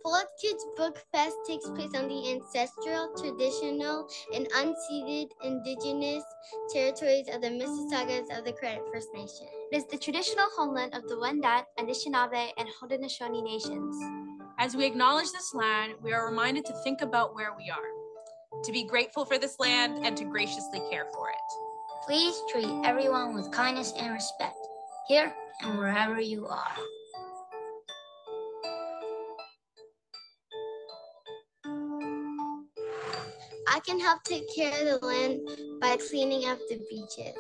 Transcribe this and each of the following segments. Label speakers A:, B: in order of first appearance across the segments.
A: Fold Kids Book Fest takes place on the ancestral, traditional, and unceded indigenous territories of the Mississaugas of the Credit First Nation.
B: It is the traditional homeland of the Wendat, Anishinaabe, and Haudenosaunee nations.
C: As we acknowledge this land, we are reminded to think about where we are, to be grateful for this land, and to graciously care for it.
D: Please treat everyone with kindness and respect, here and wherever you are.
A: I can help take care of the land by cleaning up the beaches.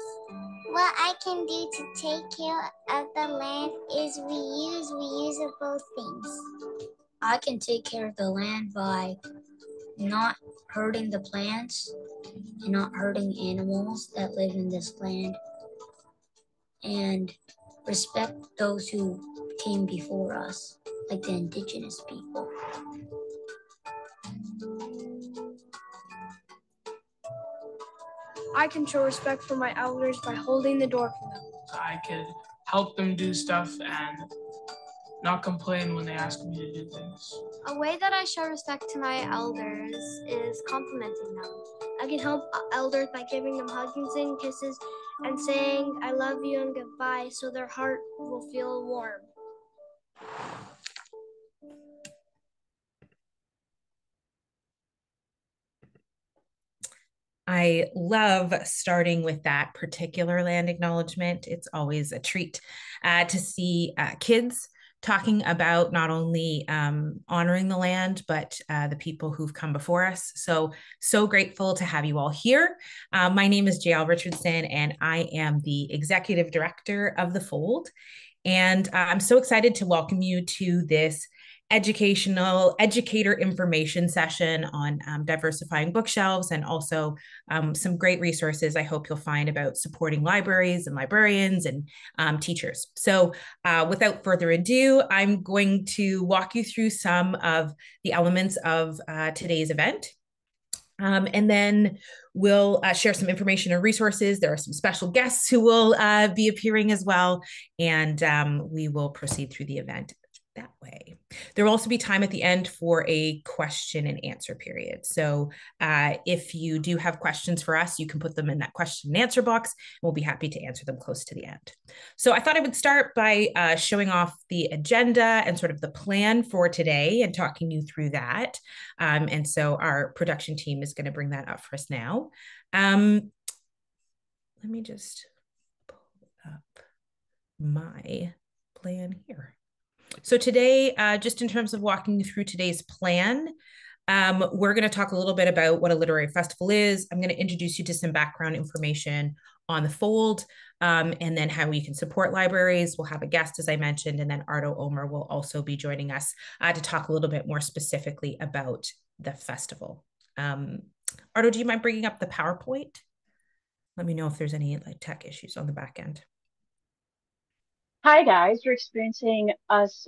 E: What I can do to take care of the land is reuse reusable things.
D: I can take care of the land by not hurting the plants and not hurting animals that live in this land, and respect those who came before us, like the indigenous people.
F: I can show respect for my elders by holding the door for them.
G: I could help them do stuff and not complain when they ask me to do things.
B: A way that I show respect to my elders is complimenting them.
F: I can help elders by giving them hugs and kisses and saying I love you and goodbye so their heart will feel warm.
H: I love starting with that particular land acknowledgement. It's always a treat to see kids talking about not only honoring the land, but the people who've come before us. So grateful to have you all here. My name is Jael Richardson, and I am the Executive Director of The Fold. And I'm so excited to welcome you to this educator information session on diversifying bookshelves, and also some great resources I hope you'll find about supporting libraries and librarians and teachers. So without further ado, I'm going to walk you through some of the elements of today's event. And then we'll share some information and resources. There are some special guests who will be appearing as well, and we will proceed through the event that way. There will also be time at the end for a question and answer period. So if you do have questions for us, you can put them in that question and answer box. We'll be happy to answer them close to the end. So I thought I would start by showing off the agenda and sort of the plan for today and talking you through that. And so our production team is going to bring that up for us now. Let me just pull up my plan here. So today, just in terms of walking you through today's plan, we're going to talk a little bit about what a literary festival is. I'm going to introduce you to some background information on The Fold, and then how you can support libraries. We'll have a guest, as I mentioned, and then Ardo Omer will also be joining us to talk a little bit more specifically about the festival. Ardo, do you mind bringing up the PowerPoint? Let me know if there's any tech issues on the back end.
I: Hi guys, you're experiencing us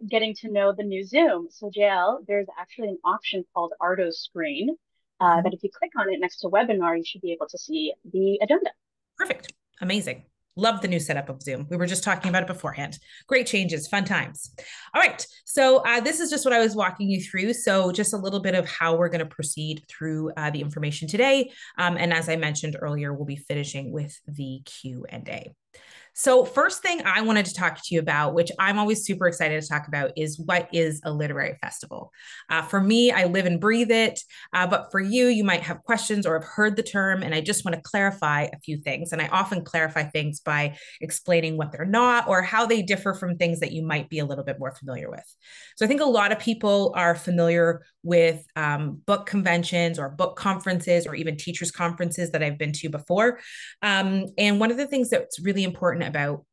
I: getting to know the new Zoom. So Jael, there's actually an option called Ardo Screen that if you click on it next to webinar, you should be able to see the agenda.
H: Perfect. Amazing. Love the new setup of Zoom. We were just talking about it beforehand. Great changes, fun times. All right, so this is just what I was walking you through. So just a little bit of how we're going to proceed through the information today. And as I mentioned earlier, we'll be finishing with the Q&A. So first thing I wanted to talk to you about, which I'm always super excited to talk about, is what is a literary festival? For me, I live and breathe it, but for you, you might have questions or have heard the term, and I just want to clarify a few things. And I often clarify things by explaining what they're not or how they differ from things that you might be a little bit more familiar with. So I think a lot of people are familiar with book conventions or book conferences or even teachers' conferences that I've been to before. And one of the things that's really important about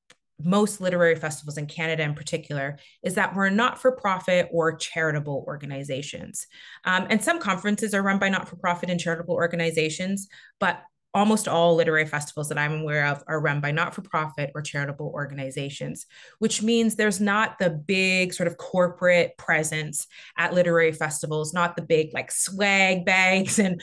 H: most literary festivals in Canada in particular is that we're not-for-profit or charitable organizations. And some conferences are run by not-for-profit and charitable organizations, but almost all literary festivals that I'm aware of are run by not-for-profit or charitable organizations, which means there's not the big sort of corporate presence at literary festivals, not the big like swag bags and,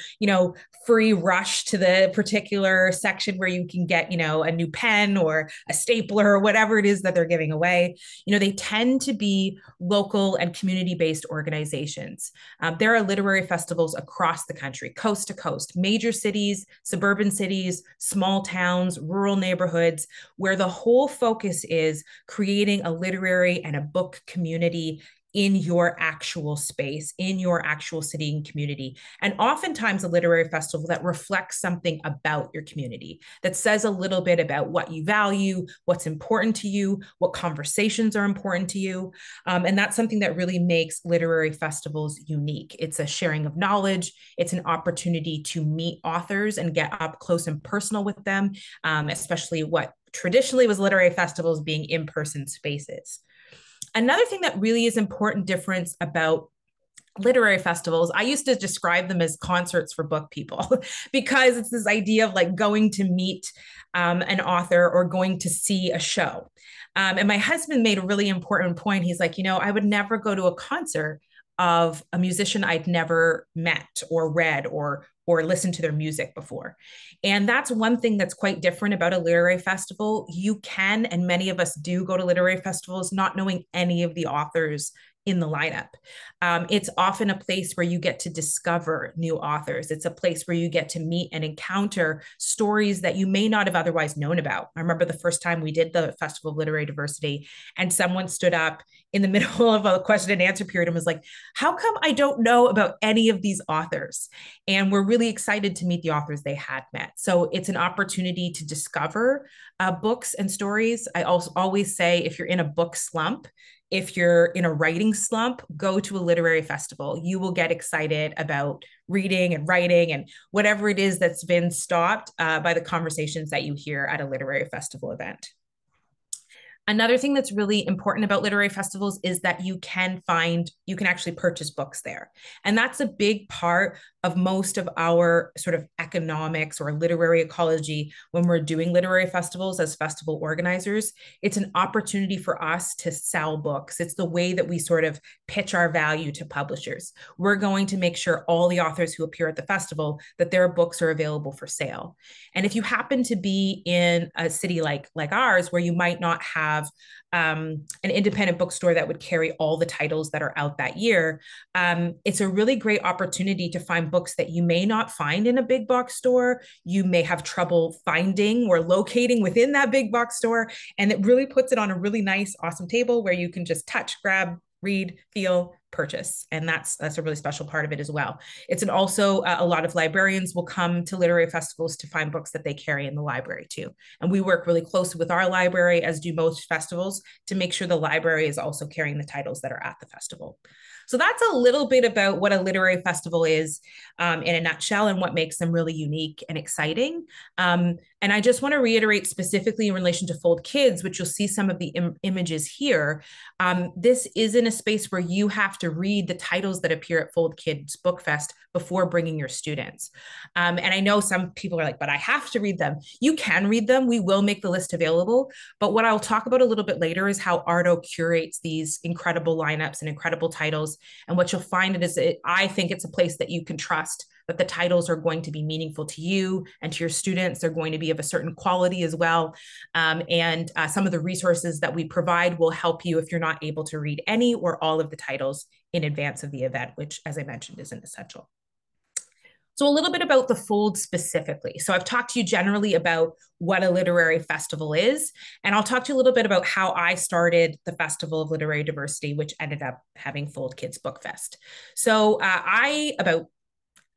H: free rush to the particular section where you can get, a new pen or a stapler or whatever it is that they're giving away. They tend to be local and community-based organizations. There are literary festivals across the country, coast to coast, major cities, suburban cities, small towns, rural neighborhoods, where the whole focus is creating a literary and a book community in your actual space, in your actual city and community. And oftentimes a literary festival that reflects something about your community, that says a little bit about what you value, what's important to you, what conversations are important to you. And that's something that really makes literary festivals unique. It's a sharing of knowledge. It's an opportunity to meet authors and get up close and personal with them, especially what traditionally was literary festivals being in-person spaces. Another thing that really is important difference about literary festivals, I used to describe them as concerts for book people because it's this idea of like going to meet an author or going to see a show. And my husband made a really important point. He's like, I would never go to a concert of a musician I'd never met or read or listened to their music before. And that's one thing that's quite different about a literary festival. You can, and many of us do, go to literary festivals not knowing any of the authors in the lineup. It's often a place where you get to discover new authors. It's a place where you get to meet and encounter stories that you may not have otherwise known about. I remember the first time we did the Festival of Literary Diversity and someone stood up in the middle of a question and answer period and was like, how come I don't know about any of these authors? And we're really excited to meet the authors they had met. So it's an opportunity to discover books and stories. I also always say, if you're in a book slump, if you're in a writing slump, go to a literary festival. You will get excited about reading and writing and whatever it is that's been stopped by the conversations that you hear at a literary festival event. Another thing that's really important about literary festivals is that you can actually purchase books there. And that's a big part of most of our sort of economics or literary ecology when we're doing literary festivals as festival organizers. It's an opportunity for us to sell books. It's the way that we sort of pitch our value to publishers. We're going to make sure all the authors who appear at the festival, that their books are available for sale. And if you happen to be in a city like ours, where you might not have an independent bookstore that would carry all the titles that are out that year, it's a really great opportunity to find books that you may not find in a big box store. You may have trouble finding or locating within that big box store. And it really puts it on a really nice, awesome table where you can just touch, grab, read, feel, purchase. And that's a really special part of it as well. It's also a lot of librarians will come to literary festivals to find books that they carry in the library too. And we work really closely with our library, as do most festivals, to make sure the library is also carrying the titles that are at the festival. So that's a little bit about what a literary festival is in a nutshell and what makes them really unique and exciting. And I just want to reiterate specifically in relation to Fold Kids, which you'll see some of the images here. This isn't a space where you have to read the titles that appear at Fold Kids Book Fest before bringing your students. And I know some people are like, but I have to read them. You can read them. We will make the list available. But what I'll talk about a little bit later is how Ardo curates these incredible lineups and incredible titles. And what you'll find is I think it's a place that you can trust that the titles are going to be meaningful to you and to your students. They're going to be of a certain quality as well. And some of the resources that we provide will help you if you're not able to read any or all of the titles in advance of the event, which, as I mentioned, isn't essential. So a little bit about the Fold specifically. So I've talked to you generally about what a literary festival is, and I'll talk to you a little bit about how I started the Festival of Literary Diversity, which ended up having Fold Kids Book Fest. So about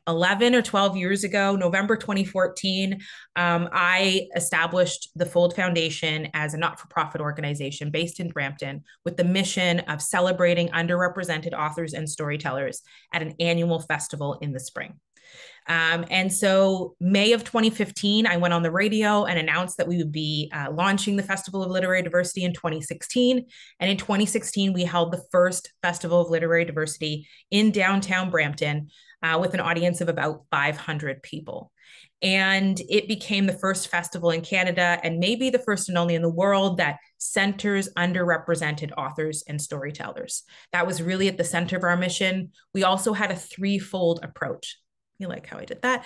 H: 11 or 12 years ago, November 2014, I established the Fold Foundation as a not-for-profit organization based in Brampton with the mission of celebrating underrepresented authors and storytellers at an annual festival in the spring. And so May of 2015, I went on the radio and announced that we would be launching the Festival of Literary Diversity in 2016. And in 2016, we held the first Festival of Literary Diversity in downtown Brampton with an audience of about 500 people. And it became the first festival in Canada and maybe the first and only in the world that centers underrepresented authors and storytellers. That was really at the center of our mission. We also had a threefold approach. You like how I did that,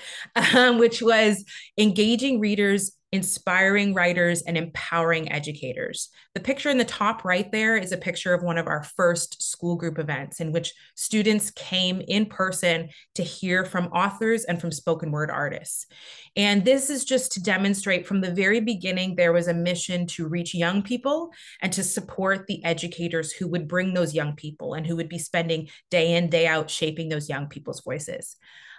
H: which was engaging readers, inspiring writers, and empowering educators. The picture in the top right there is a picture of one of our first school group events in which students came in person to hear from authors and from spoken word artists. And this is just to demonstrate from the very beginning, there was a mission to reach young people and to support the educators who would bring those young people and who would be spending day in, day out shaping those young people's voices.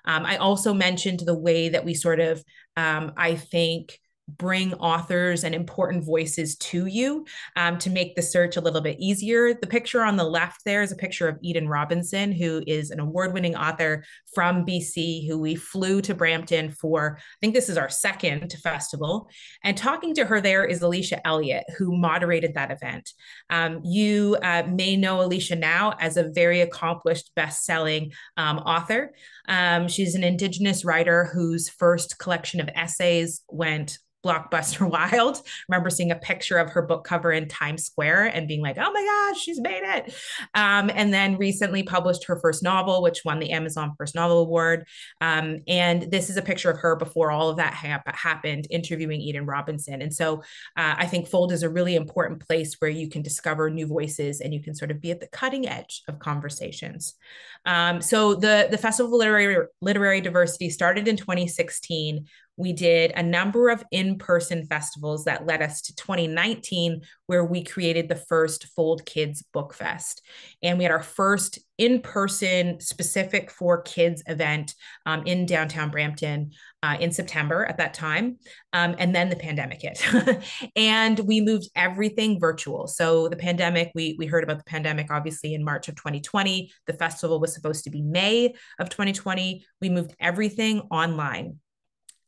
H: I also mentioned the way that we sort of, I think, bring authors and important voices to you to make the search a little bit easier. The picture on the left there is a picture of Eden Robinson, who is an award-winning author from BC, who we flew to Brampton for, I think this is our second festival. And talking to her there is Alicia Elliott, who moderated that event. You may know Alicia now as a very accomplished best-selling author. She's an Indigenous writer whose first collection of essays went blockbuster wild. Remember seeing a picture of her book cover in Times Square and being like, oh my gosh, she's made it. And then recently published her first novel, which won the Amazon First Novel Award. And this is a picture of her before all of that happened, interviewing Eden Robinson. And so I think Fold is a really important place where you can discover new voices and you can sort of be at the cutting edge of conversations. So the Festival of Literary Diversity started in 2016. We did a number of in-person festivals that led us to 2019, where we created the first Fold Kids Book Fest. And we had our first in-person specific for kids event in downtown Brampton in September at that time. And then the pandemic hit. And we moved everything virtual. So the pandemic, we heard about the pandemic, obviously, in March of 2020. The festival was supposed to be May of 2020. We moved everything online.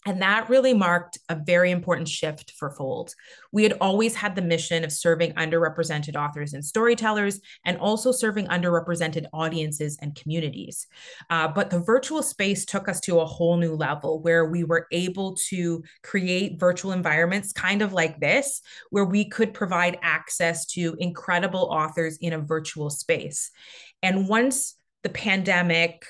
H: And that really marked a very important shift for Fold. We had always had the mission of serving underrepresented authors and storytellers, and also serving underrepresented audiences and communities. But the virtual space took us to a whole new level where we were able to create virtual environments kind of like this, where we could provide access to incredible authors in a virtual space. And once the pandemic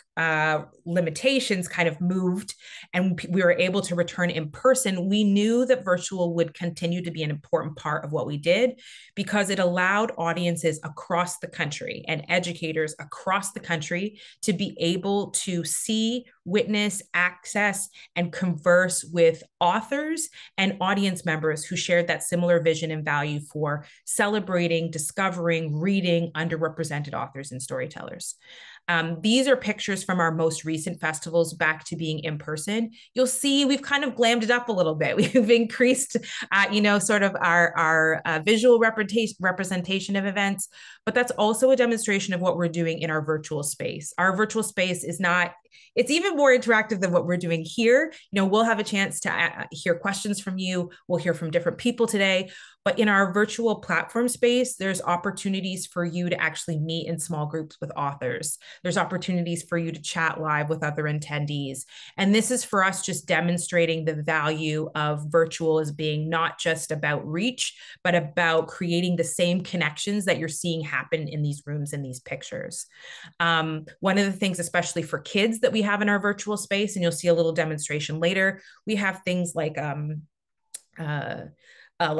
H: limitations kind of moved and we were able to return in person, we knew that virtual would continue to be an important part of what we did, because it allowed audiences across the country and educators across the country to be able to see, witness, access, and converse with authors and audience members who shared that similar vision and value for celebrating, discovering, reading underrepresented authors and storytellers. These are pictures from our most recent festivals back to being in person. You'll see we've kind of glammed it up a little bit. We've increased, sort of our visual representation of events, but that's also a demonstration of what we're doing in our virtual space. Our virtual space is not, it's even more interactive than what we're doing here. We'll have a chance to hear questions from you. We'll hear from different people today. But in our virtual platform space, there's opportunities for you to actually meet in small groups with authors. There's opportunities for you to chat live with other attendees. And this is for us just demonstrating the value of virtual as being not just about reach, but about creating the same connections that you're seeing happen in these rooms and these pictures. One of the things, especially for kids, that we have in our virtual space, and you'll see a little demonstration later, we have things like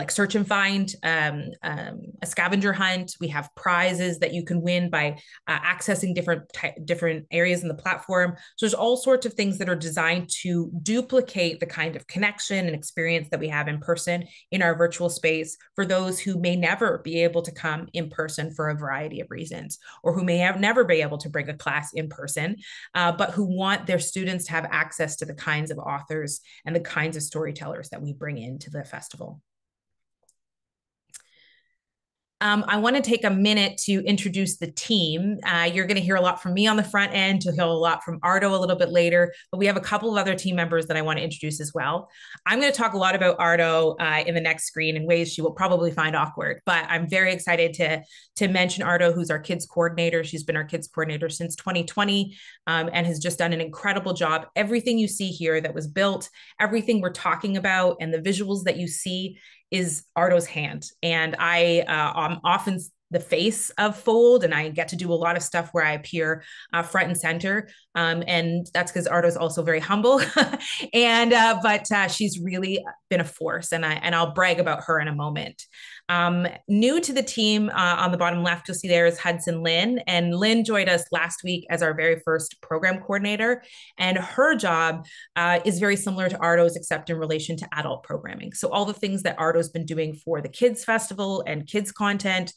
H: search and find, a scavenger hunt. We have prizes that you can win by accessing different areas in the platform. So there's all sorts of things that are designed to duplicate the kind of connection and experience that we have in person in our virtual space for those who may never be able to come in person for a variety of reasons, or who may have never be able to bring a class in person, but who want their students to have access to the kinds of authors and the kinds of storytellers that we bring into the festival. I want to take a minute to introduce the team. You're going to hear a lot from me on the front end. You'll hear a lot from Ardo a little bit later, but we have a couple of other team members that I want to introduce as well. I'm going to talk a lot about Ardo in the next screen in ways she will probably find awkward, but I'm very excited to mention Ardo, who's our kids coordinator. She's been our kids coordinator since 2020 and has just done an incredible job. Everything you see here that was built, everything we're talking about, and the visuals that you see is Ardo's hand. And I'm often the face of Fold, and I get to do a lot of stuff where I appear front and center. And that's because Ardo's also very humble. But she's really been a force, and I'll brag about her in a moment. New to the team on the bottom left, you'll see there is Hudson Lynn. And Lynn joined us last week as our very first program coordinator. And her job is very similar to Ardo's, except in relation to adult programming. So all the things that Ardo's been doing for the Kids Festival and kids content,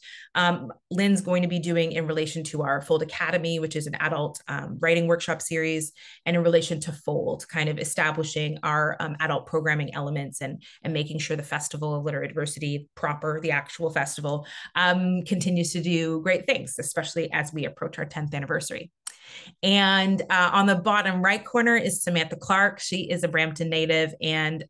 H: Lynn's going to be doing in relation to our Fold Academy, which is an adult writing workshop series, and in relation to Fold, kind of establishing our adult programming elements and making sure the Festival of Literary Diversity proper, the actual festival, continues to do great things, especially as we approach our 10th anniversary. And on the bottom right corner is Samantha Clark. She is a Brampton native and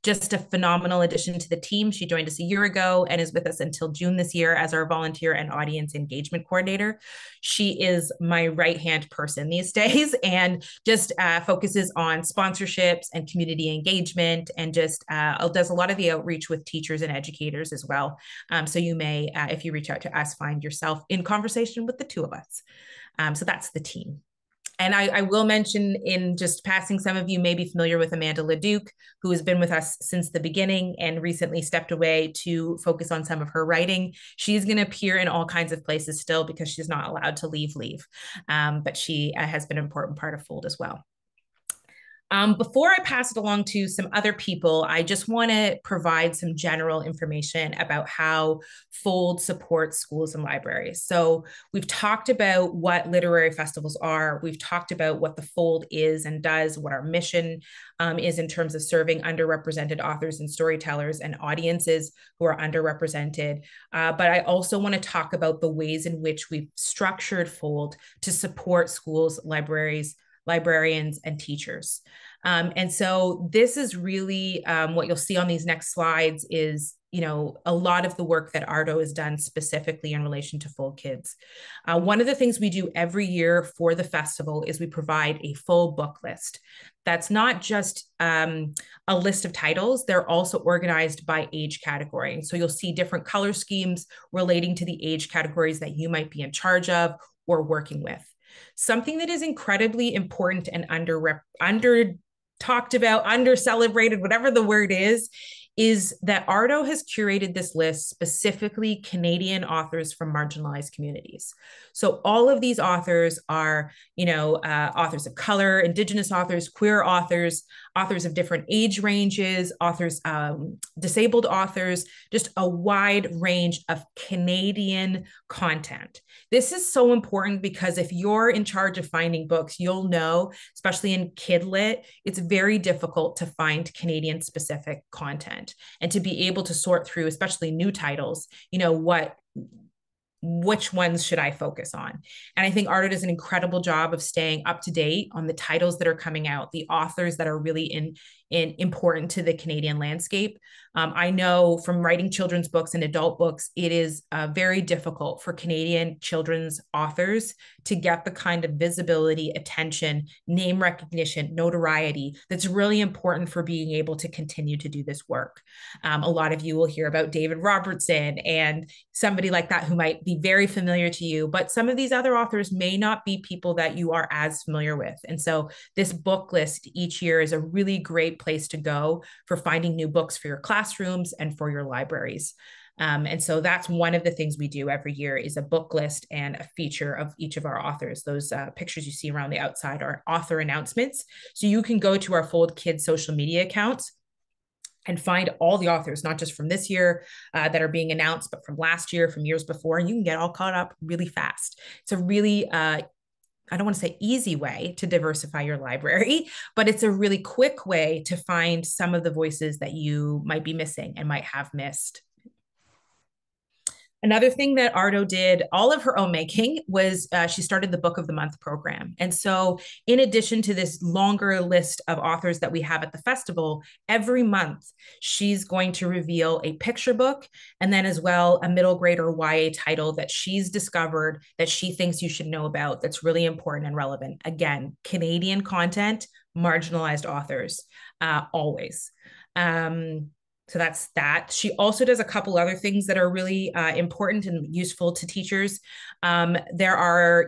H: just a phenomenal addition to the team. She joined us a year ago and is with us until June this year as our volunteer and audience engagement coordinator. She is my right-hand person these days and just focuses on sponsorships and community engagement, and just does a lot of the outreach with teachers and educators as well. So you may, if you reach out to us, find yourself in conversation with the two of us. So that's the team. And I will mention, in just passing, some of you may be familiar with Amanda Leduc, who has been with us since the beginning and recently stepped away to focus on some of her writing. She's going to appear in all kinds of places still because she's not allowed to leave. But she has been an important part of Fold as well. Before I pass it along to some other people, I just want to provide some general information about how Fold supports schools and libraries. So we've talked about what literary festivals are. We've talked about what the Fold is and does, what our mission is in terms of serving underrepresented authors and storytellers and audiences who are underrepresented. But I also want to talk about the ways in which we've structured Fold to support schools, librarians, and teachers. And so this is really what you'll see on these next slides is, a lot of the work that Ardo has done specifically in relation to Fold Kids. One of the things we do every year for the festival is we provide a full book list. That's not just a list of titles, they're also organized by age category. And so you'll see different color schemes relating to the age categories that you might be in charge of or working with. Something that is incredibly important and under talked about, under celebrated, whatever the word is that Ardo has curated this list specifically Canadian authors from marginalized communities. So all of these authors are, authors of color, Indigenous authors, queer authors, authors of different age ranges, authors, disabled authors, just a wide range of Canadian content. This is so important because if you're in charge of finding books, you'll know, especially in Kidlit, it's very difficult to find Canadian specific content and to be able to sort through, especially new titles, which ones should I focus on? And I think Ardo does an incredible job of staying up to date on the titles that are coming out, the authors that are really important to the Canadian landscape. I know from writing children's books and adult books, it is very difficult for Canadian children's authors to get the kind of visibility, attention, name recognition, notoriety that's really important for being able to continue to do this work. A lot of you will hear about David Robertson and somebody like that who might be very familiar to you, but some of these other authors may not be people that you are as familiar with. And so this book list each year is a really great place to go for finding new books for your classrooms and for your libraries. And so that's one of the things we do every year is a book list and a feature of each of our authors. Those pictures you see around the outside are author announcements. So you can go to our Fold Kids social media accounts and find all the authors, not just from this year that are being announced, but from last year, from years before, and you can get all caught up really fast. It's a really I don't want to say easy way to diversify your library, but it's a really quick way to find some of the voices that you might be missing and might have missed. Another thing that Ardo did all of her own making was she started the Book of the Month program. And so in addition to this longer list of authors that we have at the festival, every month she's going to reveal a picture book and then as well a middle grade or YA title that she's discovered that she thinks you should know about that's really important and relevant. Again, Canadian content, marginalized authors, always. So that's that. She also does a couple other things that are really important and useful to teachers. There are,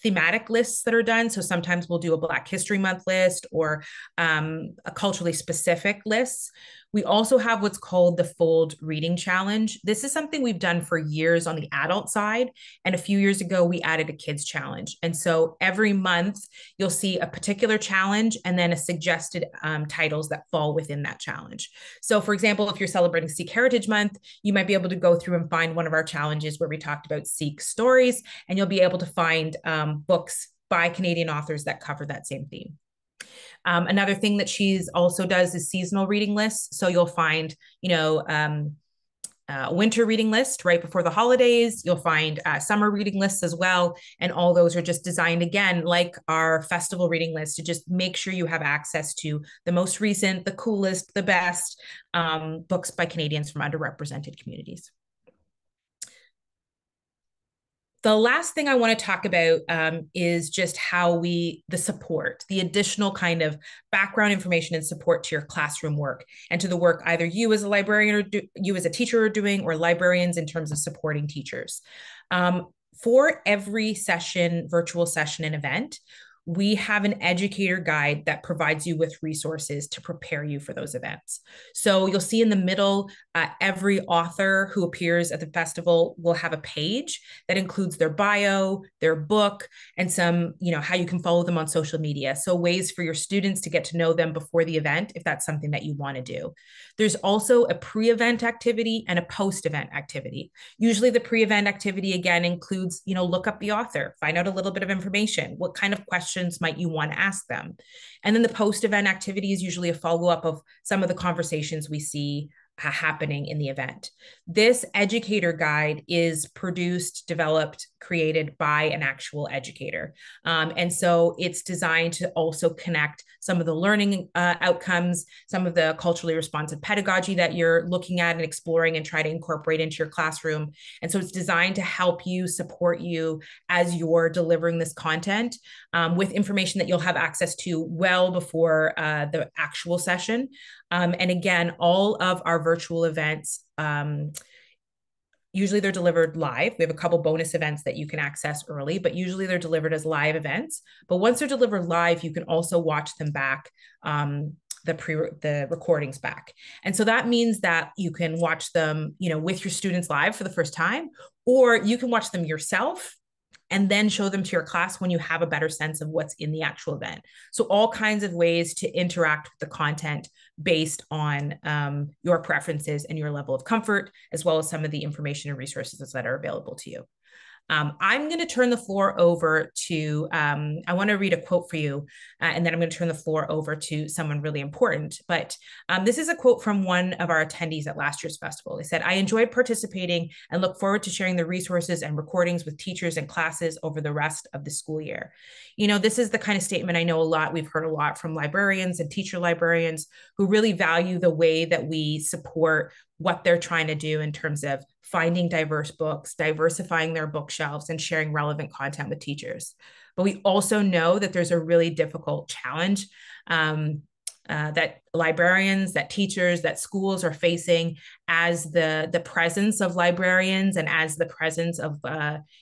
H: thematic lists that are done. So sometimes we'll do a Black History Month list or a culturally specific list. We also have what's called the Fold Reading Challenge. This is something we've done for years on the adult side. And a few years ago, we added a kids challenge. And so every month, you'll see a particular challenge and then a suggested titles that fall within that challenge. So for example, if you're celebrating Sikh Heritage Month, you might be able to go through and find one of our challenges where we talked about Sikh stories, and you'll be able to find books by Canadian authors that cover that same theme. Another thing that she's also does is seasonal reading lists. So you'll find, winter reading list right before the holidays. You'll find summer reading lists as well. And all those are just designed, again, like our festival reading list, to just make sure you have access to the most recent, the coolest, the best books by Canadians from underrepresented communities. The last thing I want to talk about is just how the support, the additional kind of background information and support to your classroom work and to the work either you as a librarian or you as a teacher are doing, or librarians in terms of supporting teachers. For every session, virtual session and event, we have an educator guide that provides you with resources to prepare you for those events. So you'll see in the middle, every author who appears at the festival will have a page that includes their bio, their book, and some, how you can follow them on social media. So ways for your students to get to know them before the event, if that's something that you want to do. There's also a pre-event activity and a post-event activity. Usually the pre-event activity, again, includes, look up the author, find out a little bit of information. What kind of questions might you want to ask them? And then the post-event activity is usually a follow-up of some of the conversations we see happening in the event. This educator guide is produced, developed, created by an actual educator. And so it's designed to also connect some of the learning outcomes, some of the culturally responsive pedagogy that you're looking at and exploring and try to incorporate into your classroom. And so it's designed to help you, support you as you're delivering this content with information that you'll have access to well before the actual session. And again, all of our virtual events, usually they're delivered live. We have a couple bonus events that you can access early, but usually they're delivered as live events. But once they're delivered live, you can also watch them back, the recordings back. And so that means that you can watch them, with your students live for the first time, or you can watch them yourself and then show them to your class when you have a better sense of what's in the actual event. So all kinds of ways to interact with the content based on your preferences and your level of comfort, as well as some of the information and resources that are available to you. I'm going to turn the floor over to, I want to read a quote for you, and then I'm going to turn the floor over to someone really important. But this is a quote from one of our attendees at last year's festival. They said, "I enjoyed participating and look forward to sharing the resources and recordings with teachers and classes over the rest of the school year." This is the kind of statement I know we've heard a lot from librarians and teacher librarians who really value the way that we support what they're trying to do in terms of finding diverse books, diversifying their bookshelves, and sharing relevant content with teachers. But we also know that there's a really difficult challenge that librarians, that teachers, that schools are facing as the presence of librarians and as the presence of,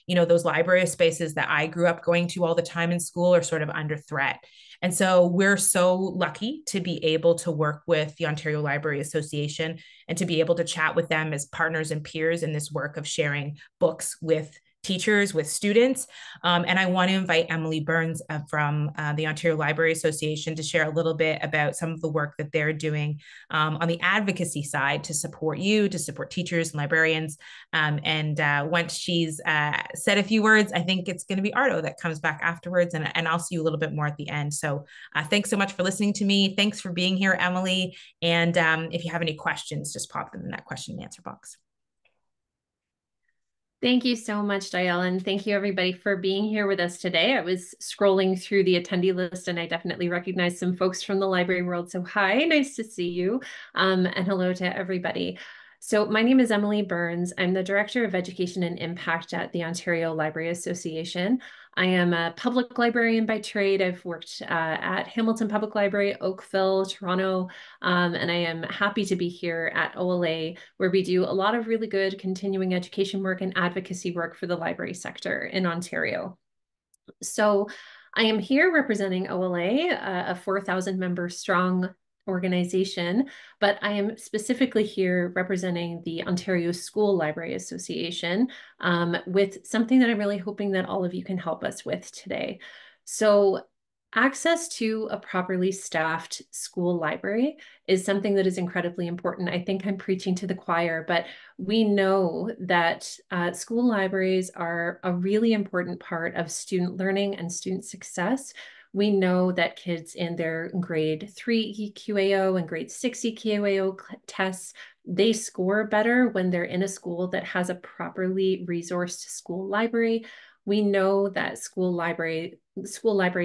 H: those library spaces that I grew up going to all the time in school are sort of under threat. And so we're so lucky to be able to work with the Ontario Library Association and to be able to chat with them as partners and peers in this work of sharing books with teachers, with students. And I want to invite Emily Burns from the Ontario Library Association to share a little bit about some of the work that they're doing on the advocacy side to support you, to support teachers and librarians. And once she's said a few words, I think it's going to be Ardo that comes back afterwards, and I'll see you a little bit more at the end. So thanks so much for listening to me. Thanks for being here, Emily. And if you have any questions, just pop them in that question and answer box.
J: Thank you so much, Dial, and thank you everybody for being here with us today. I was scrolling through the attendee list and I definitely recognized some folks from the library world. So hi, nice to see you, and hello to everybody. So my name is Emily Burns. I'm the Director of Education and Impact at the Ontario Library Association. I am a public librarian by trade. I've worked at Hamilton Public Library, Oakville, Toronto, and I am happy to be here at OLA, where we do a lot of really good continuing education work and advocacy work for the library sector in Ontario. So I am here representing OLA, a 4,000 member strong organization, but I am specifically here representing the Ontario School Library Association with something that I'm really hoping that all of you can help us with today. So access to a properly staffed school library is something that is incredibly important. I think I'm preaching to the choir, but we know that school libraries are a really important part of student learning and student success. We know that kids in their grade 3 EQAO and grade 6 EQAO tests, they score better when they're in a school that has a properly resourced school library. We know that school library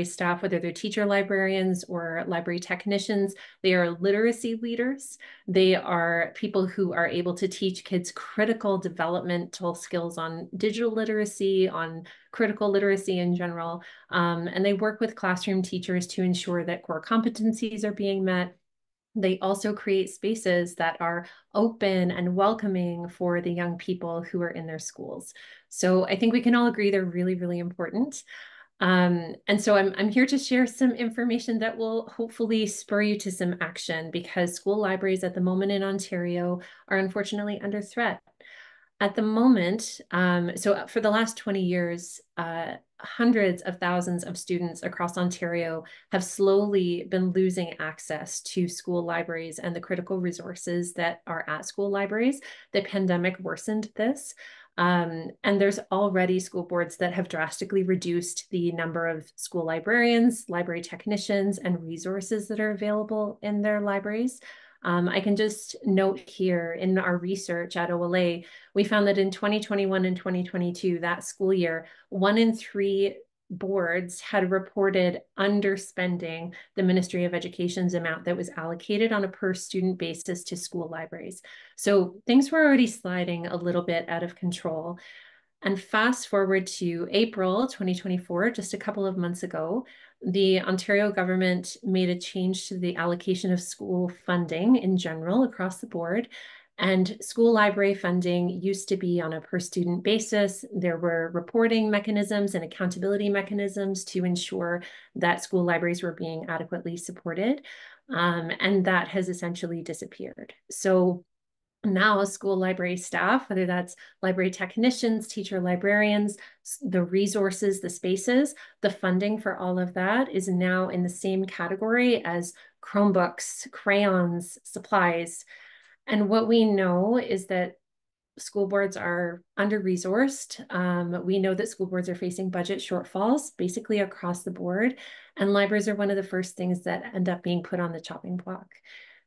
J: staff, whether they're teacher librarians or library technicians, they are literacy leaders. They are people who are able to teach kids critical developmental skills on digital literacy, on critical literacy in general. And they work with classroom teachers to ensure that core competencies are being met. They also create spaces that are open and welcoming for the young people who are in their schools. So I think we can all agree they're really, really important. And so I'm here to share some information that will hopefully spur you to some action, because school libraries at the moment in Ontario are unfortunately under threat. At the moment, so for the last 20 years, hundreds of thousands of students across Ontario have slowly been losing access to school libraries and the critical resources that are at school libraries. The pandemic worsened this. And there's already school boards that have drastically reduced the number of school librarians, library technicians, and resources that are available in their libraries. I can just note here in our research at OLA, we found that in 2021 and 2022, that school year, 1 in 3 boards had reported underspending the Ministry of Education's amount that was allocated on a per student basis to school libraries. So things were already sliding a little bit out of control. And fast forward to April 2024, just a couple of months ago, the Ontario government made a change to the allocation of school funding in general across the board. And school library funding used to be on a per student basis. There were reporting mechanisms and accountability mechanisms to ensure that school libraries were being adequately supported. And that has essentially disappeared. So now school library staff, whether that's library technicians, teacher librarians, the resources, the spaces, the funding for all of that is now in the same category as Chromebooks, crayons, supplies. And what we know is that school boards are under-resourced. We know that school boards are facing budget shortfalls basically across the board, and libraries are one of the first things that end up being put on the chopping block.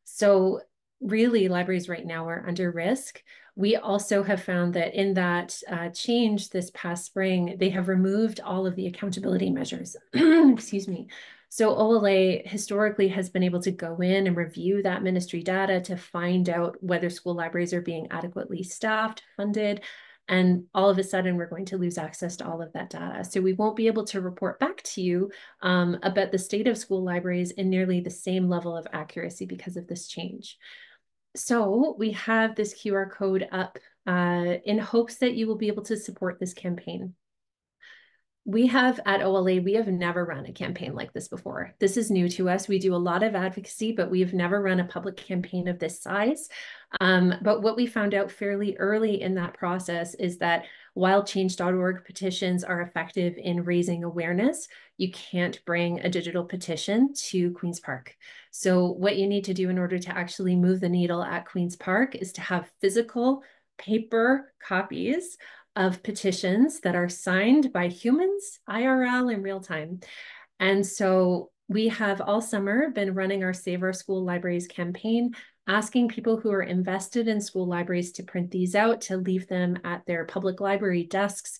J: So really, libraries right now are under risk. We also have found that in that change this past spring, they have removed all of the accountability measures. Excuse me. So OLA historically has been able to go in and review that ministry data to find out whether school libraries are being adequately staffed, funded, and all of a sudden we're going to lose access to all of that data. So we won't be able to report back to you about the state of school libraries in nearly the same level of accuracy because of this change. So we have this QR code up in hopes that you will be able to support this campaign. We have at OLA, we have never run a campaign like this before. This is new to us. We do a lot of advocacy, but we have never run a public campaign of this size. But what we found out fairly early in that process is that while change.org petitions are effective in raising awareness, you can't bring a digital petition to Queen's Park. So what you need to do in order to actually move the needle at Queen's Park is to have physical paper copies of petitions that are signed by humans, IRL, in real time. And so we have all summer been running our Save Our School Libraries campaign. asking people who are invested in school libraries to print these out, to leave them at their public library desks,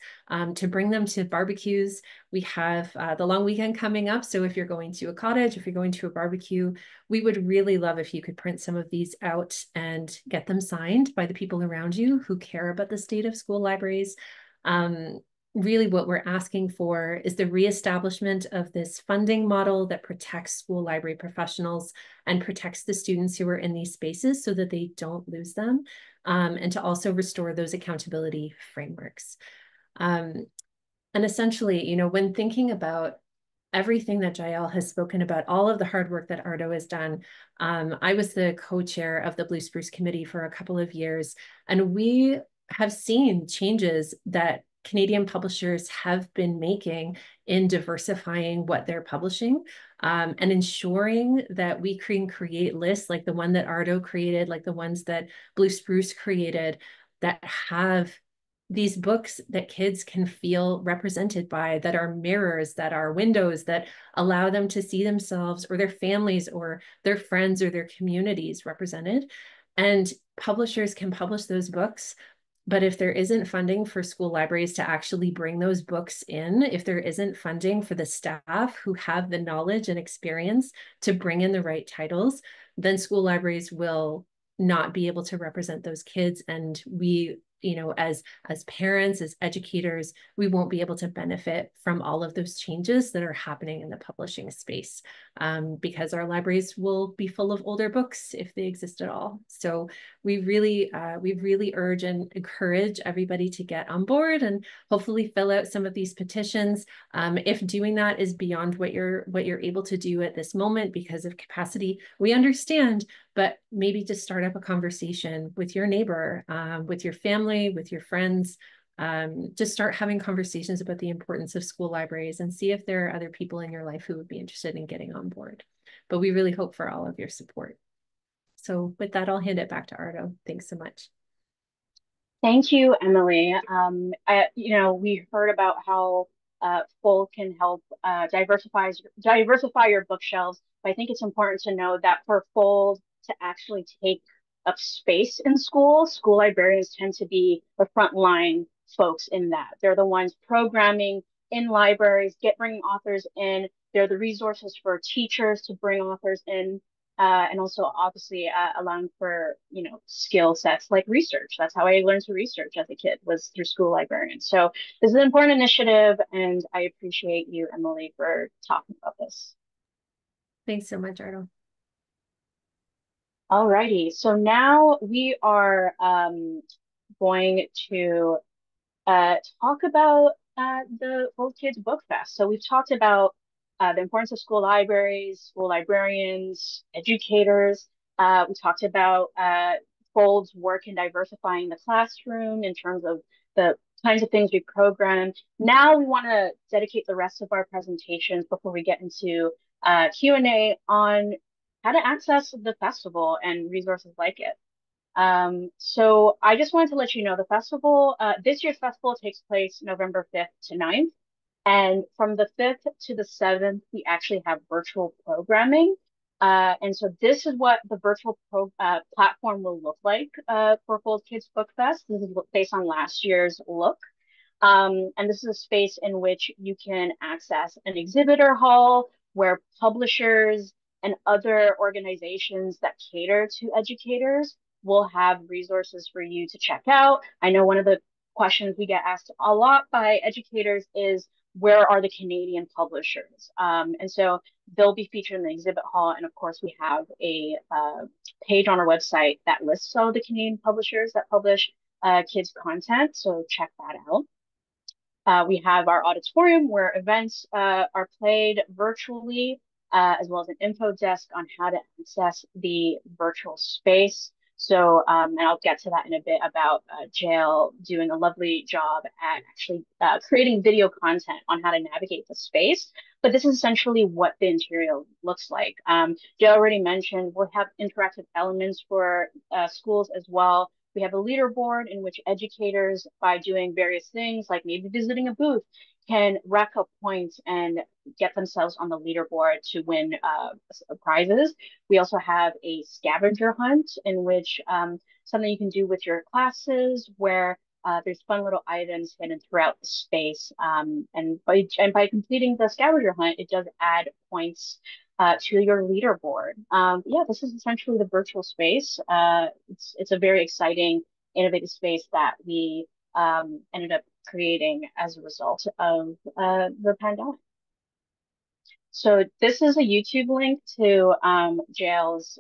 J: to bring them to barbecues. We have the long weekend coming up. So if you're going to a cottage, if you're going to a barbecue, we would really love if you could print some of these out and get them signed by the people around you who care about the state of school libraries. Really what we're asking for is the reestablishment of this funding model that protects school library professionals and protects the students who are in these spaces so that they don't lose them, and to also restore those accountability frameworks. And essentially, you know, when thinking about everything that Jael has spoken about, all of the hard work that Ardo has done. I was the co-chair of the Blue Spruce Committee for a couple of years, and we have seen changes that Canadian publishers have been making in diversifying what they're publishing, and ensuring that we can create lists like the one that Ardo created, like the ones that Blue Spruce created, that have these books that kids can feel represented by, that are mirrors, that are windows, that allow them to see themselves or their families or their friends or their communities represented. And publishers can publish those books. But if there isn't funding for school libraries to actually bring those books in, if there isn't funding for the staff who have the knowledge and experience to bring in the right titles, then school libraries will not be able to represent those kids. And we, you know, as parents, as educators, we won't be able to benefit from all of those changes that are happening in the publishing space, because our libraries will be full of older books if they exist at all. So we really urge and encourage everybody to get on board and hopefully fill out some of these petitions. If doing that is beyond what you're able to do at this moment because of capacity, we understand, but maybe just start up a conversation with your neighbor, with your family, with your friends. Just start having conversations about the importance of school libraries and see if there are other people in your life who would be interested in getting on board. But we really hope for all of your support. So with that, I'll hand it back to Ardo. Thanks so much.
I: Thank you, Emily. You know, we heard about how Fold can help diversify your bookshelves, but I think it's important to know that for Fold to actually take up space in school librarians tend to be the frontline folks in that. They're the ones programming in libraries, bringing authors in. They're the resources for teachers to bring authors in. And also obviously allowing for, you know, skill sets like research. That's how I learned to research as a kid, was through school librarians. So this is an important initiative, and I appreciate you, Emily, for talking about this.
J: Thanks so much, Ardo.
I: All righty, so now we are going to talk about the Fold Kids Book Fest. So we've talked about the importance of school libraries, school librarians, educators. We talked about Fold's work in diversifying the classroom in terms of the kinds of things we program. Now we want to dedicate the rest of our presentations before we get into Q&A on how to access the festival and resources like it. So I just wanted to let you know the festival, this year's festival takes place November 5th to 9th. And from the 5th to the 7th, we actually have virtual programming. And so this is what the virtual platform will look like for Fold Kids Book Fest. This is based on last year's look. And this is a space in which you can access an exhibitor hall where publishers and other organizations that cater to educators will have resources for you to check out. I know one of the questions we get asked a lot by educators is, where are the Canadian publishers? And so they'll be featured in the exhibit hall. And of course, we have a page on our website that lists all the Canadian publishers that publish kids content. So check that out. We have our auditorium where events are played virtually, as well as an info desk on how to access the virtual space. So, and I'll get to that in a bit about Jael doing a lovely job at actually creating video content on how to navigate the space. But this is essentially what the interior looks like. Jael already mentioned we'll have interactive elements for schools as well. We have a leaderboard in which educators, by doing various things like maybe visiting a booth, can rack up points and get themselves on the leaderboard to win prizes. We also have a scavenger hunt in which something you can do with your classes where there's fun little items hidden throughout the space. And by completing the scavenger hunt, it does add points to your leaderboard. Yeah, this is essentially the virtual space. It's a very exciting, innovative space that we ended up creating as a result of the pandemic. So this is a YouTube link to JL's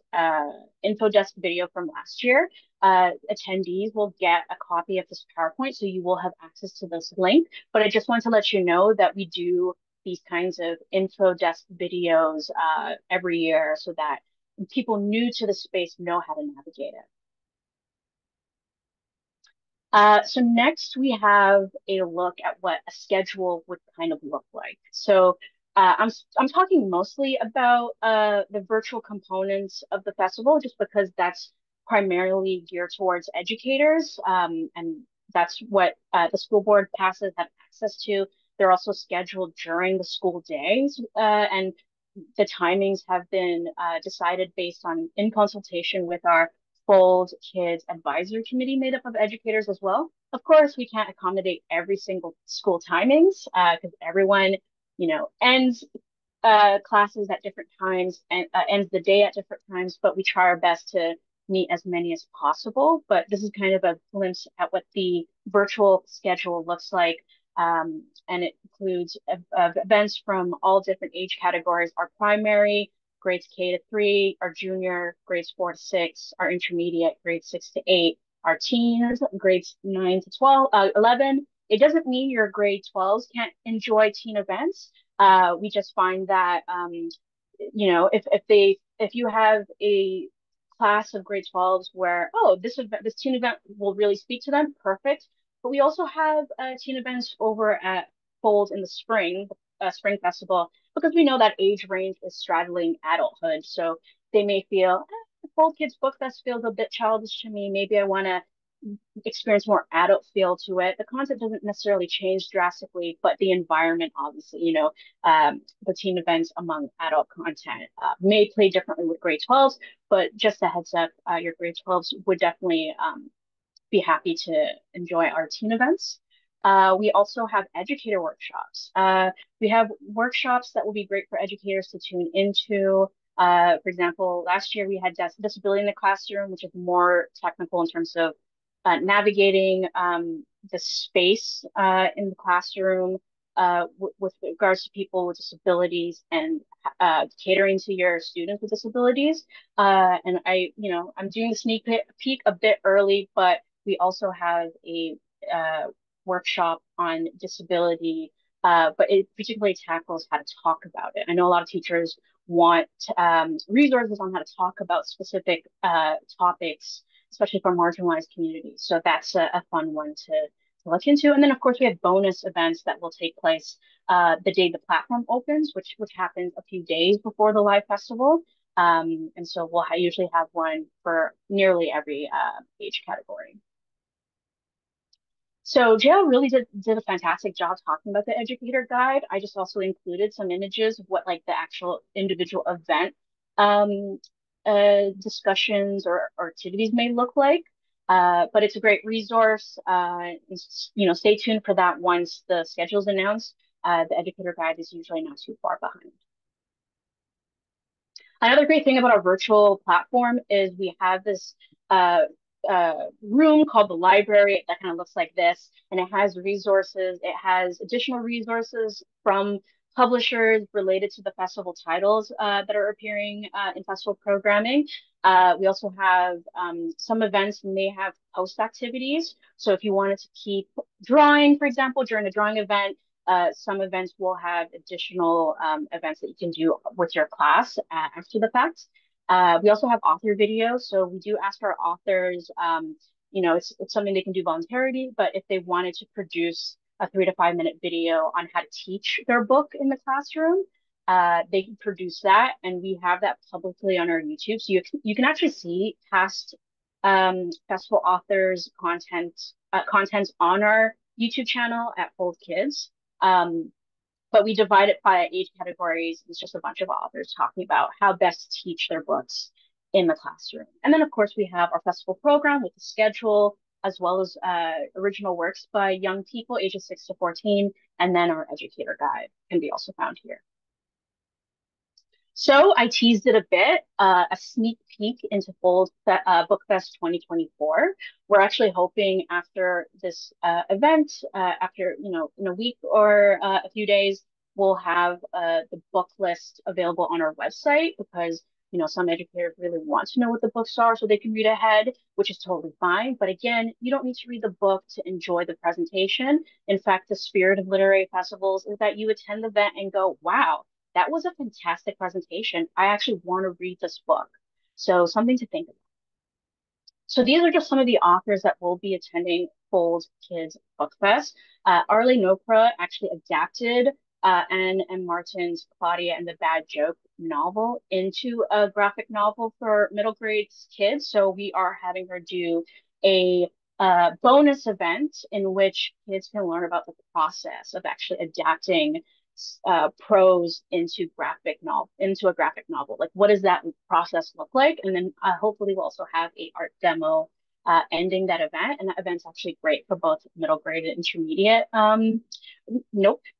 I: info desk video from last year. Attendees will get a copy of this PowerPoint, so you will have access to this link. But I just want to let you know that we do these kinds of info desk videos every year so that people new to the space know how to navigate it. So next we have a look at what a schedule would kind of look like. So I'm talking mostly about the virtual components of the festival, just because that's primarily geared towards educators, and that's what the school board passes have access to. They're also scheduled during the school days, and the timings have been decided based on in consultation with our Fold Kids Advisory Committee made up of educators as well. Of course, we can't accommodate every single school timings because everyone, ends classes at different times and ends the day at different times, but we try our best to meet as many as possible. But this is kind of a glimpse at what the virtual schedule looks like. And it includes events from all different age categories: our primary, grades K to 3, our junior, grades 4 to 6, our intermediate, grades 6 to 8, our teens, grades 9 to 12, 11. It doesn't mean your grade 12s can't enjoy teen events. We just find that, if you have a class of grade 12s where, this teen event will really speak to them, perfect. But we also have teen events over at Fold in the spring festival, because we know that age range is straddling adulthood. So they may feel, the Fold Kids Book Fest feels a bit childish to me. Maybe I want to experience more adult feel to it. The concept doesn't necessarily change drastically, but the environment, obviously, the teen events among adult content may play differently with grade 12s, but just a heads up, your grade 12s would definitely be happy to enjoy our teen events. We also have educator workshops. We have workshops that will be great for educators to tune into. For example, last year we had disability in the classroom, which is more technical in terms of navigating the space in the classroom with regards to people with disabilities and catering to your students with disabilities. And I'm doing the sneak peek a bit early, but we also have a workshop on disability, but it particularly tackles how to talk about it. I know a lot of teachers want resources on how to talk about specific topics, especially for marginalized communities. So that's a fun one to look into. And then, of course, we have bonus events that will take place the day the platform opens, which happens a few days before the live festival. And so we'll usually have one for nearly every age category. So JL really did a fantastic job talking about the educator guide. I just also included some images of what like the actual individual event discussions or activities may look like. But it's a great resource. Stay tuned for that once the schedule is announced. The educator guide is usually not too far behind. Another great thing about our virtual platform is we have this room called the library that kind of looks like this, and it has resources. It has additional resources from publishers related to the festival titles that are appearing in festival programming. We also have some events may have post activities. So if you wanted to keep drawing, for example, during a drawing event, some events will have additional events that you can do with your class after the fact. We also have author videos. So we do ask our authors, it's something they can do voluntarily, but if they wanted to produce a 3 to 5 minute video on how to teach their book in the classroom, they can produce that, and we have that publicly on our YouTube. So you can actually see past festival authors content on our YouTube channel at Fold Kids. But we divide it by age categories. It's just a bunch of authors talking about how best to teach their books in the classroom. And then, of course, we have our festival program with the schedule, as well as original works by young people ages 6 to 14. And then our educator guide can be also found here. So I teased it a bit, a sneak peek into Fold Book Fest 2024. We're actually hoping after this event, after, in a week or a few days, we'll have the book list available on our website because, some educators really want to know what the books are so they can read ahead, which is totally fine. But again, you don't need to read the book to enjoy the presentation. In fact, the spirit of literary festivals is that you attend the event and go, wow, that was a fantastic presentation. I actually want to read this book. So something to think about. So these are just some of the authors that will be attending Fold Kids Book Fest. Arlie Nopra actually adapted Anne M. Martin's Claudia and the Bad Joke novel into a graphic novel for middle grade kids. So we are having her do a bonus event in which kids can learn about the process of actually adapting prose into a graphic novel. Like, what does that process look like? And then hopefully we'll also have a art demo ending that event. And that event's actually great for both middle grade and intermediate.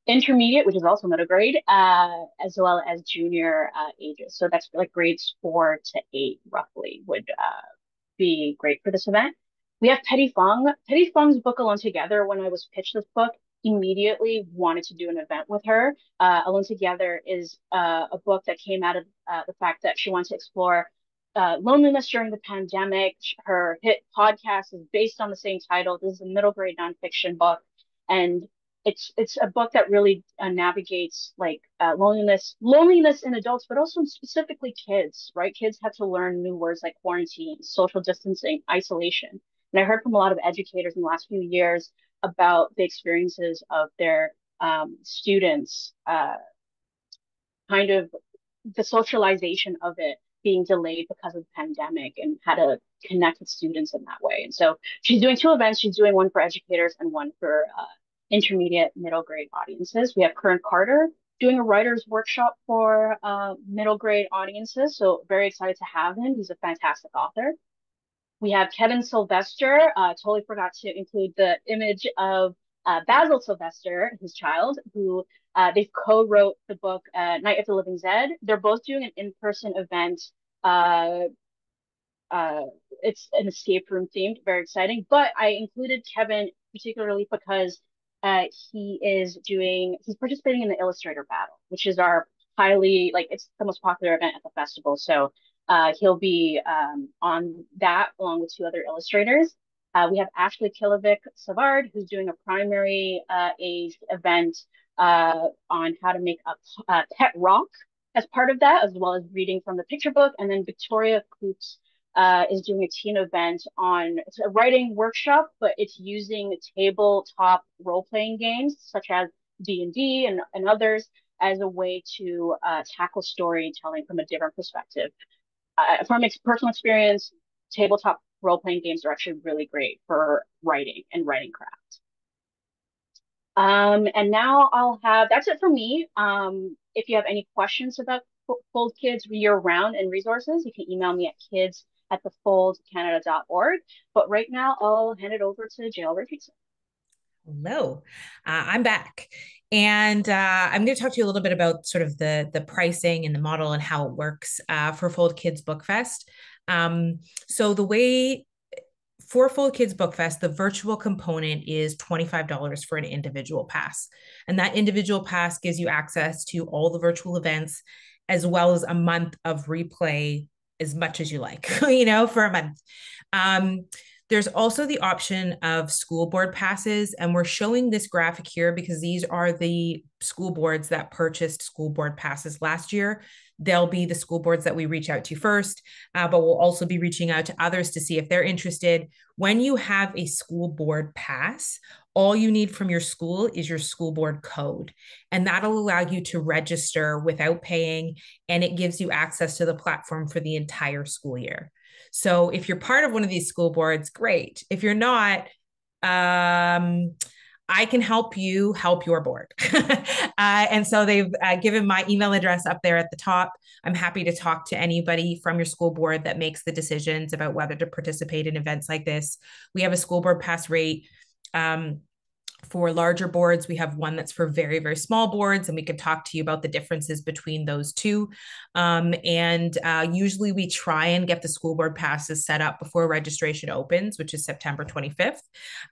I: Intermediate, which is also middle grade, as well as junior ages. So that's like grades 4 to 8 roughly would be great for this event. We have Petty Fung. Petty Fung's book Alone Together, when I was pitched this book, immediately wanted to do an event with her. Alone Together is a book that came out of the fact that she wanted to explore loneliness during the pandemic. Her hit podcast is based on the same title. This is a middle grade nonfiction book, and it's a book that really navigates like loneliness in adults, but also specifically kids. Right, kids have to learn new words like quarantine, social distancing, isolation. And I heard from a lot of educators in the last few years about the experiences of their students, kind of the socialization of it being delayed because of the pandemic and how to connect with students in that way. And so she's doing 2 events. She's doing one for educators and one for intermediate middle grade audiences. We have Curran Carter doing a writer's workshop for middle grade audiences. So very excited to have him. He's a fantastic author. We have Kevin Sylvester. Totally forgot to include the image of Basil Sylvester, his child, who they've co-wrote the book Night of the Living Zed. They're both doing an in-person event. It's an escape room themed, very exciting. But I included Kevin particularly because he's participating in the Illustrator Battle, which is our it's the most popular event at the festival. So he'll be on that along with 2 other illustrators. We have Ashley Kilovic Savard, who's doing a primary age event on how to make a pet rock as part of that, as well as reading from the picture book. And then Victoria Coops is doing a teen event it's a writing workshop, but it's using tabletop role-playing games such as D&D and others as a way to tackle storytelling from a different perspective. From personal experience, tabletop role-playing games are actually really great for writing and writing craft. And now that's it for me. If you have any questions about Fold Kids year-round and resources, you can email me at kids@thefoldcanada.org. But right now, I'll hand it over to JL Richardson.
H: Hello, I'm back. And I'm going to talk to you a little bit about sort of the pricing and the model and how it works for Fold Kids Book Fest. So the way for Fold Kids Book Fest, the virtual component is $25 for an individual pass. And that individual pass gives you access to all the virtual events, as well as a month of replay as much as you like, for a month. There's also the option of school board passes, and we're showing this graphic here because these are the school boards that purchased school board passes last year. They'll be the school boards that we reach out to first, but we'll also be reaching out to others to see if they're interested. When you have a school board pass, all you need from your school is your school board code, and that'll allow you to register without paying, and it gives you access to the platform for the entire school year. So if you're part of one of these school boards, great. If you're not, I can help you help your board. And so they've given my email address up there at the top. I'm happy to talk to anybody from your school board that makes the decisions about whether to participate in events like this. We have a school board pass rate. For larger boards, we have one that's for very, very small boards, and we can talk to you about the differences between those two. Usually we try and get the school board passes set up before registration opens, which is September 25th.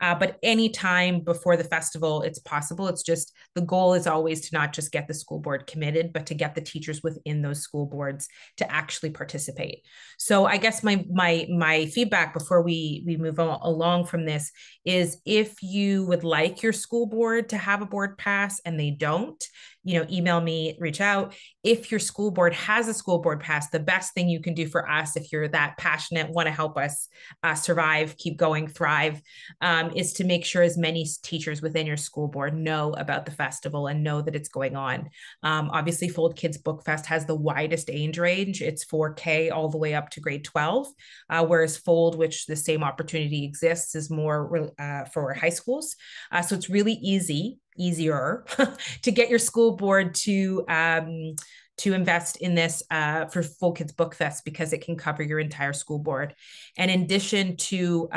H: But anytime before the festival, it's possible. It's just the goal is always to not just get the school board committed, but to get the teachers within those school boards to actually participate. So I guess my feedback before we move along from this is, if you would like your school board to have a board pass and they don't, email me, reach out. If your school board has a school board pass, the best thing you can do for us, if you're that passionate, want to help us survive, keep going, thrive, is to make sure as many teachers within your school board know about the festival and know that it's going on. Obviously, Fold Kids Book Fest has the widest age range. It's 4K all the way up to grade 12, whereas Fold, which the same opportunity exists, is more for high schools. So it's really easier to get your school board to invest in this for Fold Kids Book Fest, because it can cover your entire school board. And in addition to,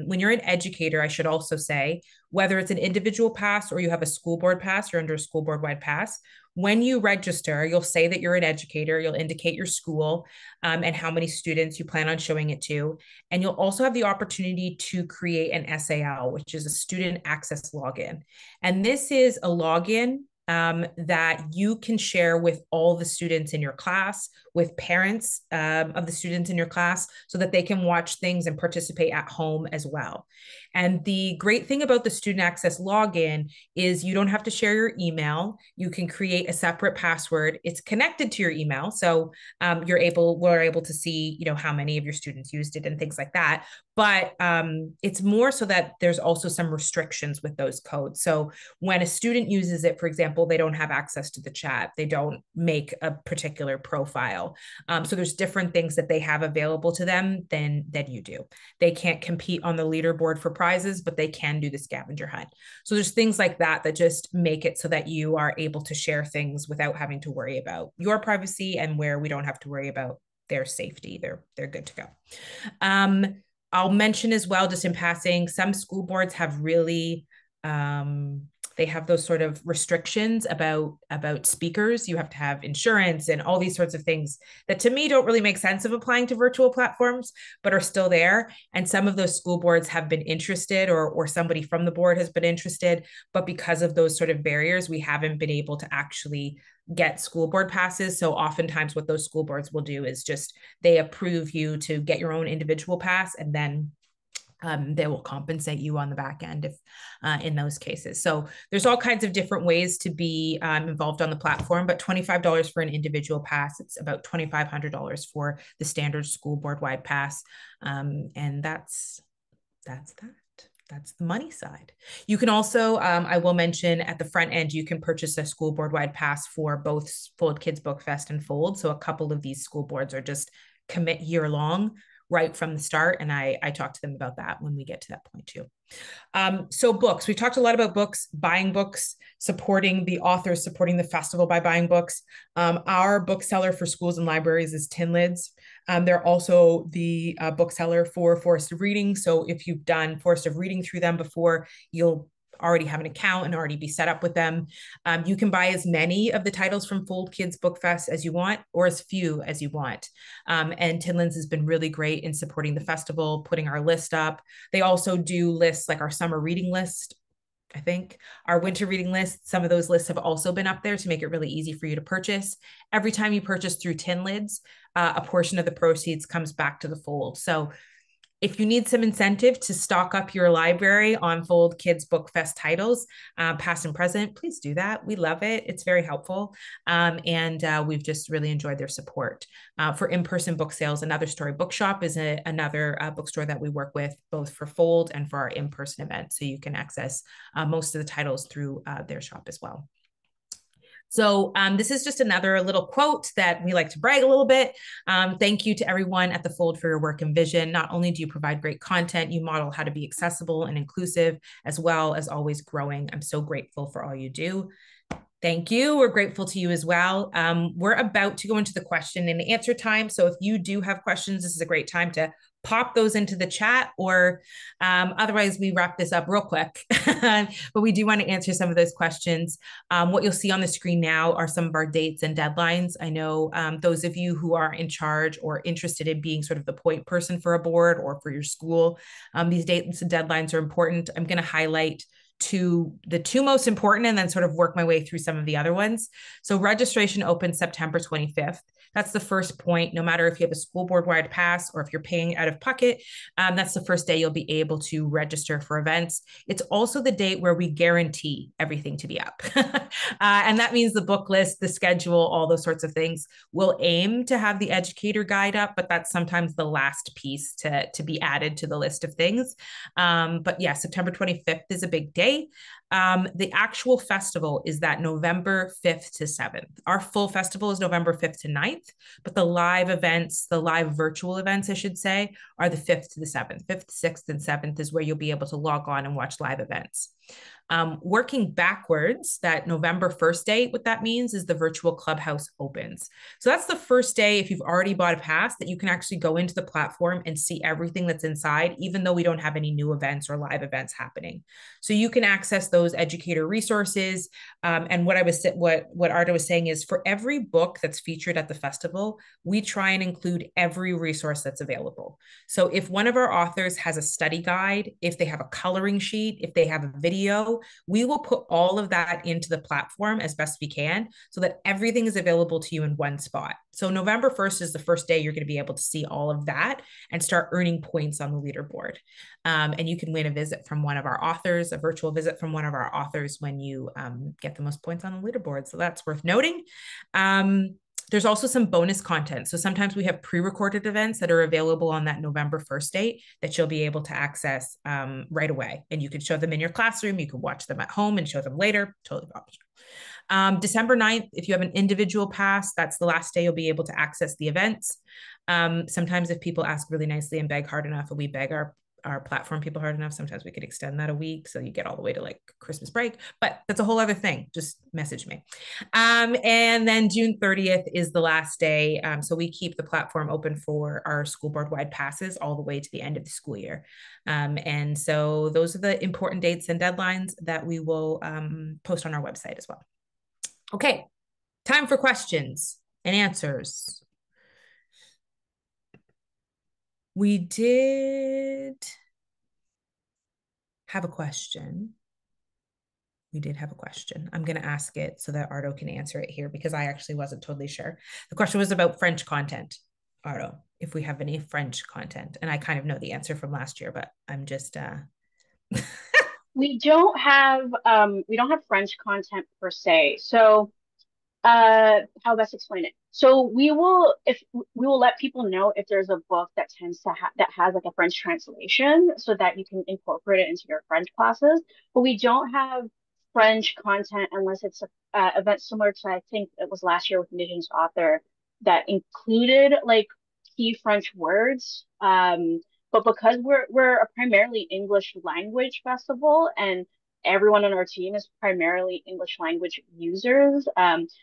H: when you're an educator, I should also say, whether it's an individual pass or you have a school board pass, you're under a school board wide pass, when you register, you'll say that you're an educator, you'll indicate your school and how many students you plan on showing it to. And you'll also have the opportunity to create an SAL, which is a student access login. And this is a login that you can share with all the students in your class, with parents of the students in your class, so that they can watch things and participate at home as well. And the great thing about the student access login is you don't have to share your email. You can create a separate password. It's connected to your email. So we're able to see, how many of your students used it and things like that. But it's more so that there's also some restrictions with those codes. So when a student uses it, for example, they don't have access to the chat. They don't make a particular profile. So there's different things that they have available to them than you do. They can't compete on the leaderboard for prizes, but they can do the scavenger hunt. So there's things like that that just make it so that you are able to share things without having to worry about your privacy, and where we don't have to worry about their safety. They're good to go. I'll mention as well, just in passing, some school boards have really, they have those sort of restrictions about speakers. You have to have insurance and all these sorts of things that to me don't really make sense of applying to virtual platforms, but are still there. And some of those school boards have been interested, or somebody from the board has been interested, but because of those sort of barriers, we haven't been able to actually get school board passes. So oftentimes what those school boards will do is just, they approve you to get your own individual pass, and then they will compensate you on the back end if in those cases. So there's all kinds of different ways to be involved on the platform, but $25 for an individual pass. It's about $2,500 for the standard school board wide pass. And that's that. That's the money side. You can also, I will mention at the front end, you can purchase a school board wide pass for both Fold Kids Book Fest and Fold. So a couple of these school boards are just commit year long right from the start. And I talk to them about that when we get to that point too. So books, we've talked a lot about books, buying books, supporting the authors, supporting the festival by buying books. Our bookseller for schools and libraries is Tin Lids. They're also the bookseller for Forest of Reading. So if you've done Forest of Reading through them before, you'll already have an account and already be set up with them. You can buy as many of the titles from Fold Kids Book Fest as you want, or as few as you want. And Tin Lids has been really great in supporting the festival, putting our list up. They also do lists like our summer reading list, I think, our winter reading list. Some of those lists have also been up there to make it really easy for you to purchase. Every time you purchase through Tin Lids, a portion of the proceeds comes back to the Fold. So if you need some incentive to stock up your library on Fold Kids Book Fest titles, past and present, please do that. We love it. It's very helpful. And we've just really enjoyed their support. For in-person book sales, Another Story Bookshop is another bookstore that we work with, both for Fold and for our in-person events. So you can access most of the titles through their shop as well. So this is just another little quote that we like to brag a little bit. Thank you to everyone at The Fold for your work and vision. Not only do you provide great content, you model how to be accessible and inclusive, as well as always growing. I'm so grateful for all you do. Thank you. We're grateful to you as well. We're about to go into the question and answer time. So if you do have questions, this is a great time to pop those into the chat, or otherwise we wrap this up real quick. But we do want to answer some of those questions. What you'll see on the screen now are some of our dates and deadlines. I know those of you who are in charge or interested in being sort of the point person for a board or for your school, these dates and deadlines are important. I'm going to highlight the two most important and then sort of work my way through some of the other ones. So registration opens September 25th. That's the first point. No matter if you have a school board wide pass or if you're paying out of pocket, that's the first day you'll be able to register for events. It's also the date where we guarantee everything to be up. And that means the book list, the schedule, all those sorts of things. We'll aim to have the educator guide up, but that's sometimes the last piece to be added to the list of things. But yeah, September 25th is a big day. The actual festival is that November 5th to 7th. Our full festival is November 5th to 9th, but the live events, the live virtual events, I should say, are the 5th to the 7th. 5th, 6th, and 7th is where you'll be able to log on and watch live events. Working backwards, that November 1st date, what that means is the virtual clubhouse opens. So that's the first day, if you've already bought a pass, that you can actually go into the platform and see everything that's inside, even though we don't have any new events or live events happening. So you can access those educator resources. And what Arda was saying is, for every book that's featured at the festival, we try and include every resource that's available. So if one of our authors has a study guide, if they have a coloring sheet, if they have a video, we will put all of that into the platform as best we can so that everything is available to you in one spot. So November 1st is the first day you're going to be able to see all of that and start earning points on the leaderboard. And you can win a visit from one of our authors, a virtual visit from one of our authors when you get the most points on the leaderboard. So that's worth noting. There's also some bonus content. So sometimes we have pre-recorded events that are available on that November 1st date that you'll be able to access right away. And you can show them in your classroom. You can watch them at home and show them later. Totally optional. December 9th, if you have an individual pass, that's the last day you'll be able to access the events. Sometimes if people ask really nicely and beg hard enough, and we beg our platform people hard enough, sometimes we could extend that a week so you get all the way to like Christmas break, but that's a whole other thing. Just message me. And then June 30th is the last day. So we keep the platform open for our school board wide passes all the way to the end of the school year. And so those are the important dates and deadlines that we will post on our website as well. Okay, time for questions and answers. We did have a question. We did have a question. I'm going to ask it so that Ardo can answer it here because I actually wasn't totally sure. The question was about French content. Ardo, if we have any French content. And I kind of know the answer from last year, but I'm just...
I: We don't have French content per se. So how best explain it? So we will let people know if there's a book that that has like a French translation so that you can incorporate it into your French classes. But we don't have French content unless it's a event similar to, I think it was last year with Indigenous author that included like key French words. But because we're a primarily English language festival and everyone on our team is primarily English language users.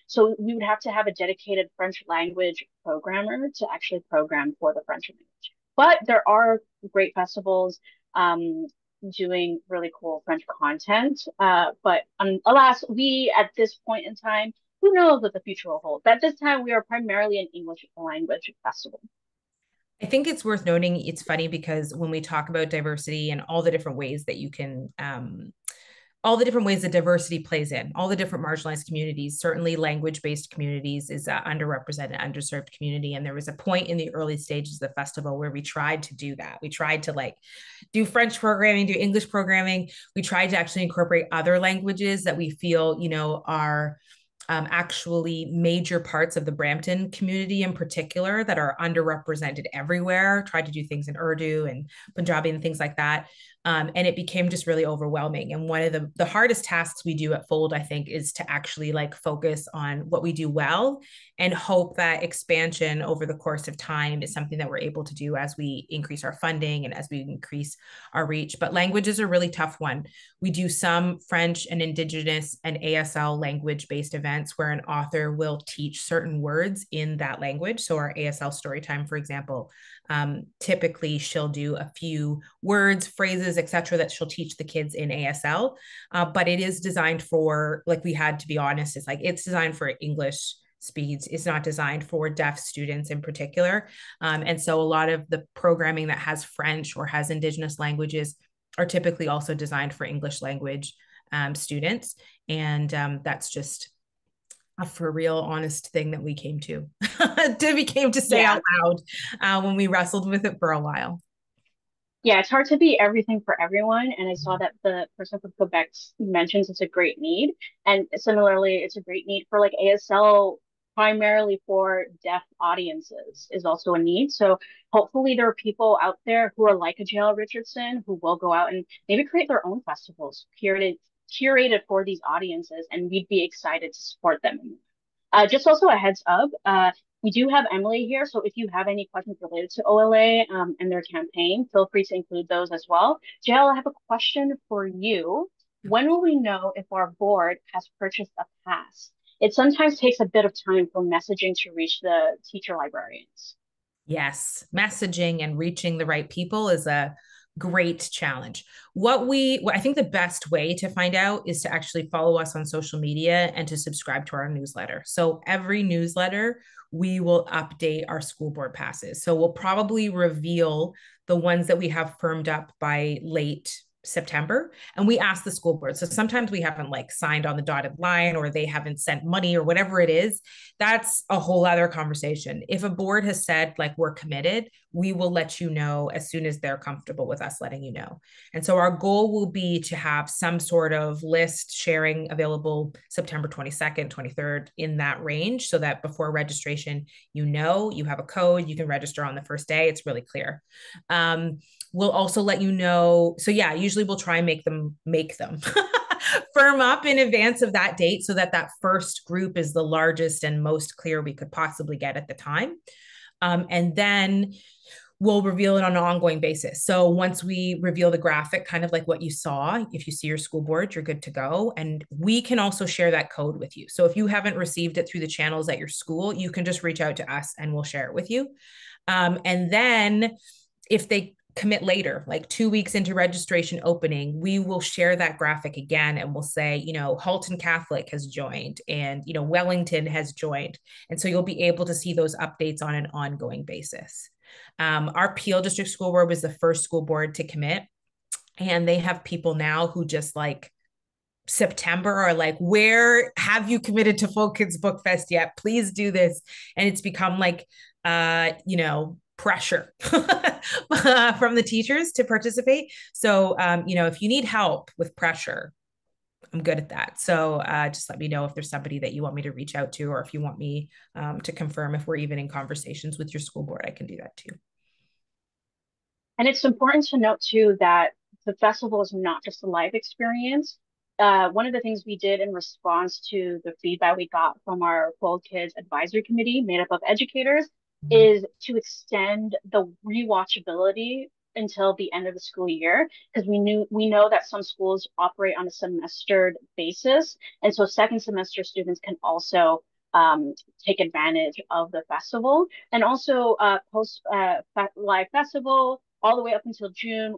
I: So we would have to have a dedicated French language programmer to actually program for the French language. But there are great festivals doing really cool French content. But alas, we at this point in time, who knows what the future will hold. But at this time, we are primarily an English language festival.
H: I think it's worth noting, it's funny because when we talk about diversity and all the different ways that you can all the different ways that diversity plays in, all the different marginalized communities, certainly language-based communities is an underrepresented, underserved community. And there was a point in the early stages of the festival where we tried to do that. We tried to like do French programming, do English programming. We tried to actually incorporate other languages that we feel, you know, are actually major parts of the Brampton community in particular that are underrepresented everywhere. Tried to do things in Urdu and Punjabi and things like that. And it became just really overwhelming. And one of the hardest tasks we do at Fold, I think, is to actually like focus on what we do well and hope that expansion over the course of time is something that we're able to do as we increase our funding and as we increase our reach. But language is a really tough one. We do some French and Indigenous and ASL language-based events where an author will teach certain words in that language. So our ASL Storytime, for example, typically she'll do a few words, phrases, etc., that she'll teach the kids in ASL. But it is designed for, like, we had to be honest, it's designed for English speeds. It's not designed for deaf students in particular. And so a lot of the programming that has French or has Indigenous languages are typically also designed for English language students. And that's just a for real honest thing that we came to say out loud when we wrestled with it for a while.
I: Yeah, it's hard to be everything for everyone. And I saw that the person from Quebec mentions it's a great need. And similarly, it's a great need for like ASL, primarily for deaf audiences, is also a need. So hopefully there are people out there who are like a JL Richardson who will go out and maybe create their own festivals curated for these audiences, and we'd be excited to support them. Just also a heads up, we do have Emily here, so if you have any questions related to OLA and their campaign, feel free to include those as well. JL, I have a question for you. When will we know if our board has purchased a pass? It sometimes takes a bit of time for messaging to reach the teacher librarians.
H: Yes, messaging and reaching the right people is a great challenge. I think the best way to find out is to actually follow us on social media and to subscribe to our newsletter. So every newsletter, we will update our school board passes. So we'll probably reveal the ones that we have firmed up by late September, and we ask the school board. So sometimes we haven't like signed on the dotted line, or they haven't sent money, or whatever it is. That's a whole other conversation. If a board has said like we're committed, we will let you know as soon as they're comfortable with us letting you know. And so our goal will be to have some sort of list sharing available September 22nd, 23rd, in that range, so that before registration, you have a code, you can register on the first day. It's really clear. We'll also let you know. So yeah, usually we'll try and make them firm up in advance of that date, so that first group is the largest and most clear we could possibly get at the time. And then we'll reveal it on an ongoing basis. So once we reveal the graphic, kind of like what you saw, if you see your school board, you're good to go. And we can also share that code with you. So if you haven't received it through the channels at your school, you can just reach out to us and we'll share it with you. And then if they commit later, like 2 weeks into registration opening, we will share that graphic again and we'll say, Halton Catholic has joined and, Wellington has joined. And so you'll be able to see those updates on an ongoing basis. Our Peel District School Board was the first school board to commit, and they have people now who just like September are like, where have you committed to Full Kids Book Fest yet? Please do this. And it's become like, pressure from the teachers to participate. So, if you need help with pressure, I'm good at that. So just let me know if there's somebody that you want me to reach out to, or if you want me to confirm if we're even in conversations with your school board, I can do that too.
I: And it's important to note too that the festival is not just a live experience. One of the things we did in response to the feedback we got from our Fold Kids Advisory Committee, made up of educators, is to extend the rewatchability until the end of the school year, because we know that some schools operate on a semestered basis, and so second semester students can also take advantage of the festival, and also post live festival all the way up until June.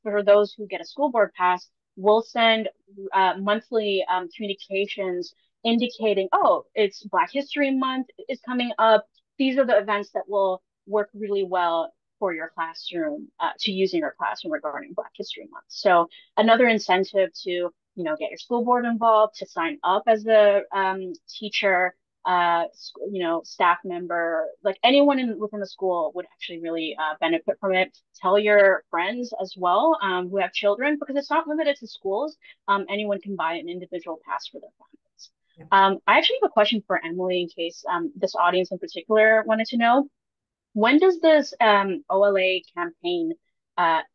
I: For those who get a school board pass, we'll send monthly communications indicating, it's Black History Month is coming up. These are the events that will work really well for your classroom, to use in your classroom regarding Black History Month. So another incentive to, get your school board involved, to sign up as a teacher, staff member, like anyone within the school would actually really benefit from it. Tell your friends as well who have children, because it's not limited to schools. Anyone can buy an individual pass for their families. I actually have a question for Emily, in case this audience in particular wanted to know. When does this OLA campaign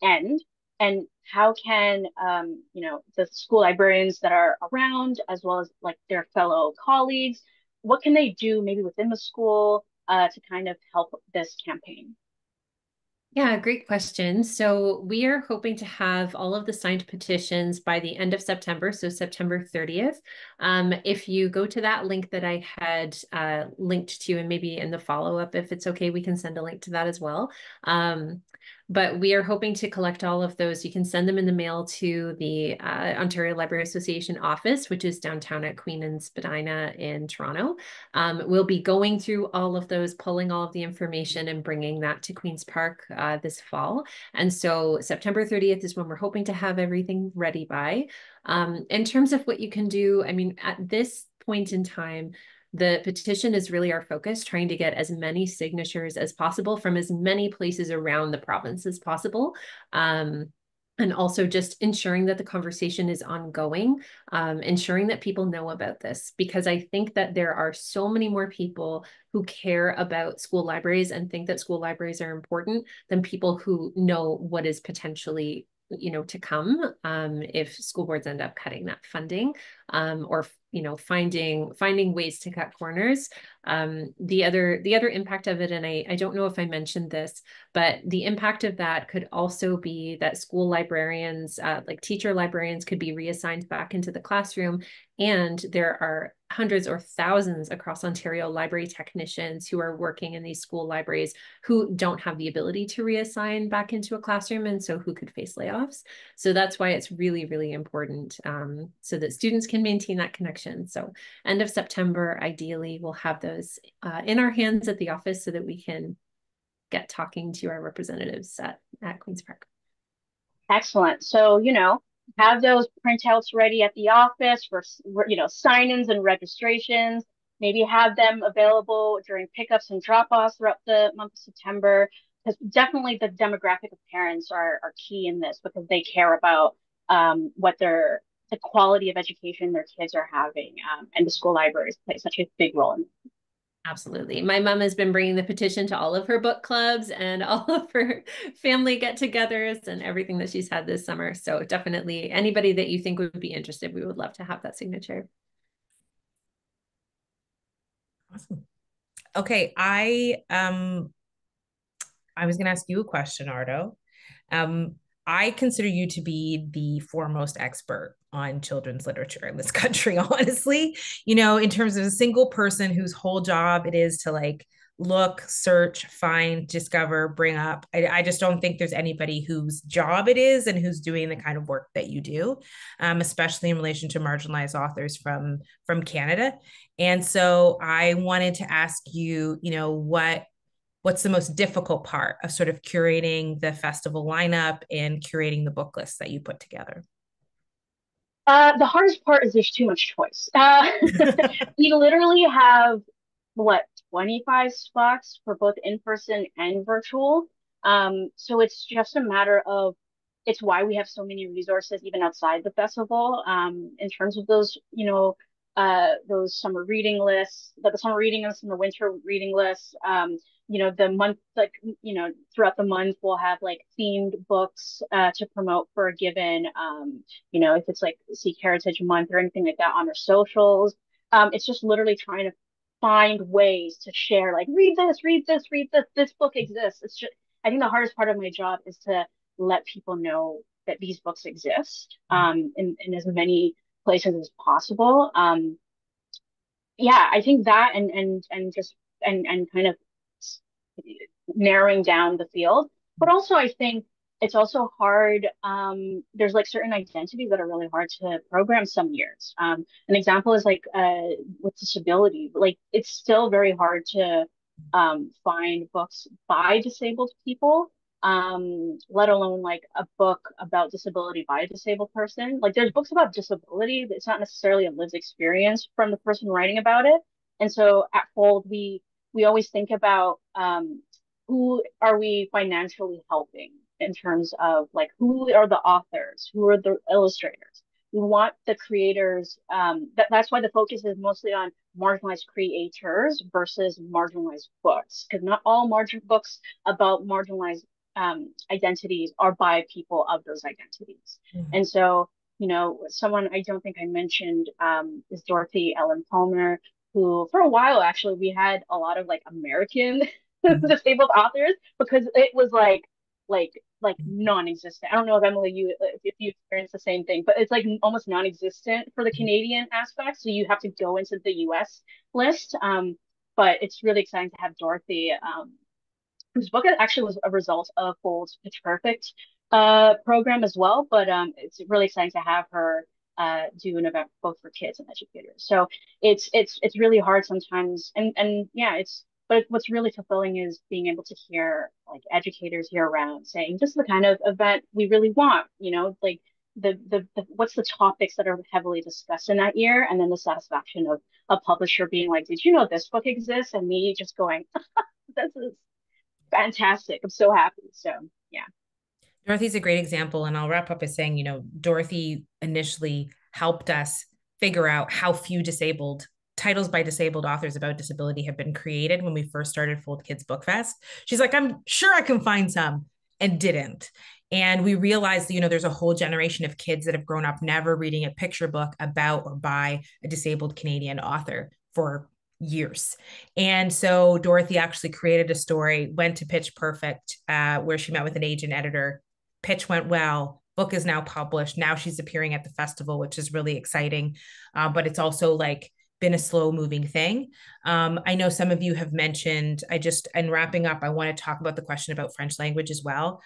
I: end? And how can the school librarians that are around, as well as like their fellow colleagues, what can they do maybe within the school to kind of help this campaign?
J: Yeah, great question. So we are hoping to have all of the signed petitions by the end of September, so September 30th. If you go to that link that I had linked to, and maybe in the follow-up, if it's okay, we can send a link to that as well. But we are hoping to collect all of those. You can send them in the mail to the Ontario Library Association office, which is downtown at Queen and Spadina in Toronto. We'll be going through all of those, pulling all of the information and bringing that to Queen's Park this fall. And so September 30th is when we're hoping to have everything ready by. In terms of what you can do, I mean, at this point in time, the petition is really our focus, trying to get as many signatures as possible from as many places around the province as possible. And also just ensuring that the conversation is ongoing, ensuring that people know about this, because I think that there are so many more people who care about school libraries and think that school libraries are important than people who know what is potentially to come if school boards end up cutting that funding or finding ways to cut corners. The other impact of it, and I don't know if I mentioned this, but the impact of that could also be that school librarians, like teacher librarians, could be reassigned back into the classroom. And there are hundreds or thousands across Ontario library technicians who are working in these school libraries who don't have the ability to reassign back into a classroom, and so who could face layoffs. So that's why it's really, really important so that students can maintain that connection. So end of September, ideally, we'll have those in our hands at the office so that we can get talking to our representatives at Queen's Park.
I: Excellent. So, have those printouts ready at the office for, sign-ins and registrations. Maybe have them available during pickups and drop-offs throughout the month of September, because definitely the demographic of parents are key in this, because they care about the quality of education their kids are having, and the school libraries play such a big role in it.
J: Absolutely. My mom has been bringing the petition to all of her book clubs and all of her family get-togethers and everything that she's had this summer. So definitely anybody that you think would be interested, we would love to have that signature.
H: Awesome. Okay, I was going to ask you a question, Ardo. I consider you to be the foremost expert on children's literature in this country, honestly, in terms of a single person whose whole job it is to look, search, find, discover, bring up. I just don't think there's anybody whose job it is and who's doing the kind of work that you do, especially in relation to marginalized authors from Canada. And so I wanted to ask you, what's the most difficult part of sort of curating the festival lineup and curating the book list that you put together?
I: The hardest part is there's too much choice. We literally have 25 spots for both in-person and virtual. So it's just a matter of, it's why we have so many resources even outside the festival, in terms of those summer reading lists, the summer reading lists and the winter reading lists. The month, throughout the month, we'll have themed books to promote for a given, if it's Sikh Heritage Month or anything like that on our socials. It's just literally trying to find ways to share, read this, this book exists. It's just, I think the hardest part of my job is to let people know that these books exist in as many places as possible. I think that and kind of narrowing down the field, but also I think it's also hard. There's certain identities that are really hard to program some years. An example is with disability, it's still very hard to find books by disabled people, let alone a book about disability by a disabled person. There's books about disability, but it's not necessarily a lived experience from the person writing about it. And so at Fold, we always think about who are we financially helping in terms of who are the authors, who are the illustrators. We want the creators. That's why the focus is mostly on marginalized creators versus marginalized books, because not all books about marginalized identities are by people of those identities. And so, you know, someone I don't think I mentioned is Dorothy Ellen Palmer, who for a while actually we had a lot of like American disabled authors because it was like non-existent. I don't know if Emily, if you experienced the same thing, but it's like almost non-existent for the Canadian aspect. So you have to go into the US list. But it's really exciting to have Dorothy, whose book actually was a result of Fold's Pitch Perfect program as well. But it's really exciting to have her do an event both for kids and educators. So it's really hard sometimes, and yeah, but what's really fulfilling is being able to hear like educators year round saying this is the kind of event we really want, you know, like the what's the topics that are heavily discussed in that year, and then the satisfaction of a publisher being like, did you know this book exists? And me just going, this is fantastic. I'm so happy. So yeah.
H: Dorothy's a great example. And I'll wrap up by saying, you know, Dorothy initially helped us figure out how few titles by disabled authors about disability have been created when we first started Fold Kids Book Fest. She's like, I'm sure I can find some, and didn't. And we realized, you know, there's a whole generation of kids that have grown up never reading a picture book about or by a disabled Canadian author for years. And so Dorothy actually created a story, went to Pitch Perfect, where she met with an agent editor. Pitch went well. Book is now published. Now she's appearing at the festival, which is really exciting. But it's also like been a slow moving thing. I know some of you have mentioned, and wrapping up, I want to talk about the question about French language as well.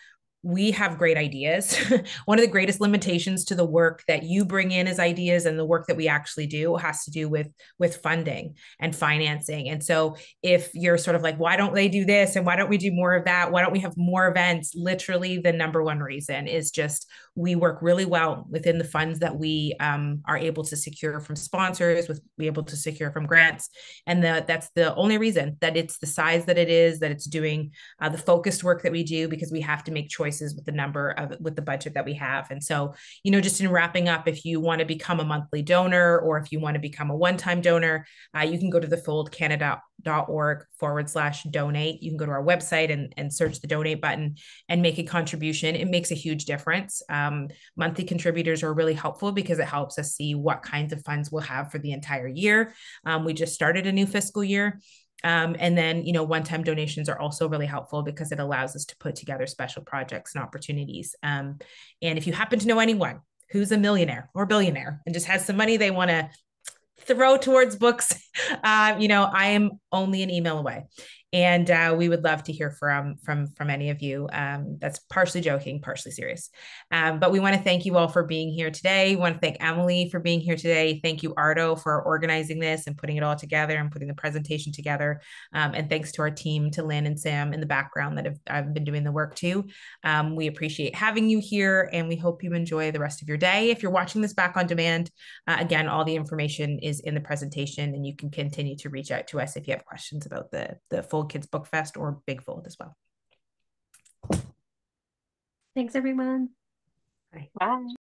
H: We have great ideas. One of the greatest limitations to the work that you bring in as ideas and the work that we actually do has to do with funding and financing. And so if you're sort of like, why don't they do this? And why don't we do more of that? Why don't we have more events? Literally the number one reason is just, we work really well within the funds that we are able to secure from sponsors, be able to secure from grants. And that's the only reason that it's the size that it is, that it's doing the focused work that we do, because we have to make choices with the budget that we have. And so, you know, just in wrapping up, if you want to become a monthly donor, or if you want to become a one-time donor, you can go to thefoldcanada.org/donate. You can go to our website and search the donate button and make a contribution. It makes a huge difference. Monthly contributors are really helpful because it helps us see what kinds of funds we'll have for the entire year. We just started a new fiscal year. And then, you know, one-time donations are also really helpful because it allows us to put together special projects and opportunities. And if you happen to know anyone who's a millionaire or billionaire and just has some money they want to throw towards books, you know, I am only an email away. And we would love to hear from any of you. That's partially joking, partially serious. But we want to thank you all for being here today. We want to thank Emily for being here today. Thank you, Ardo, for organizing this and putting it all together and putting the presentation together. And thanks to our team, to Lynn and Sam in the background that have been doing the work too. We appreciate having you here, and we hope you enjoy the rest of your day. If you're watching this back on demand, again, all the information is in the presentation, and you can continue to reach out to us if you have questions about the Fold Kids Book Fest or Big Fold as well.
J: Thanks, everyone.
I: Bye.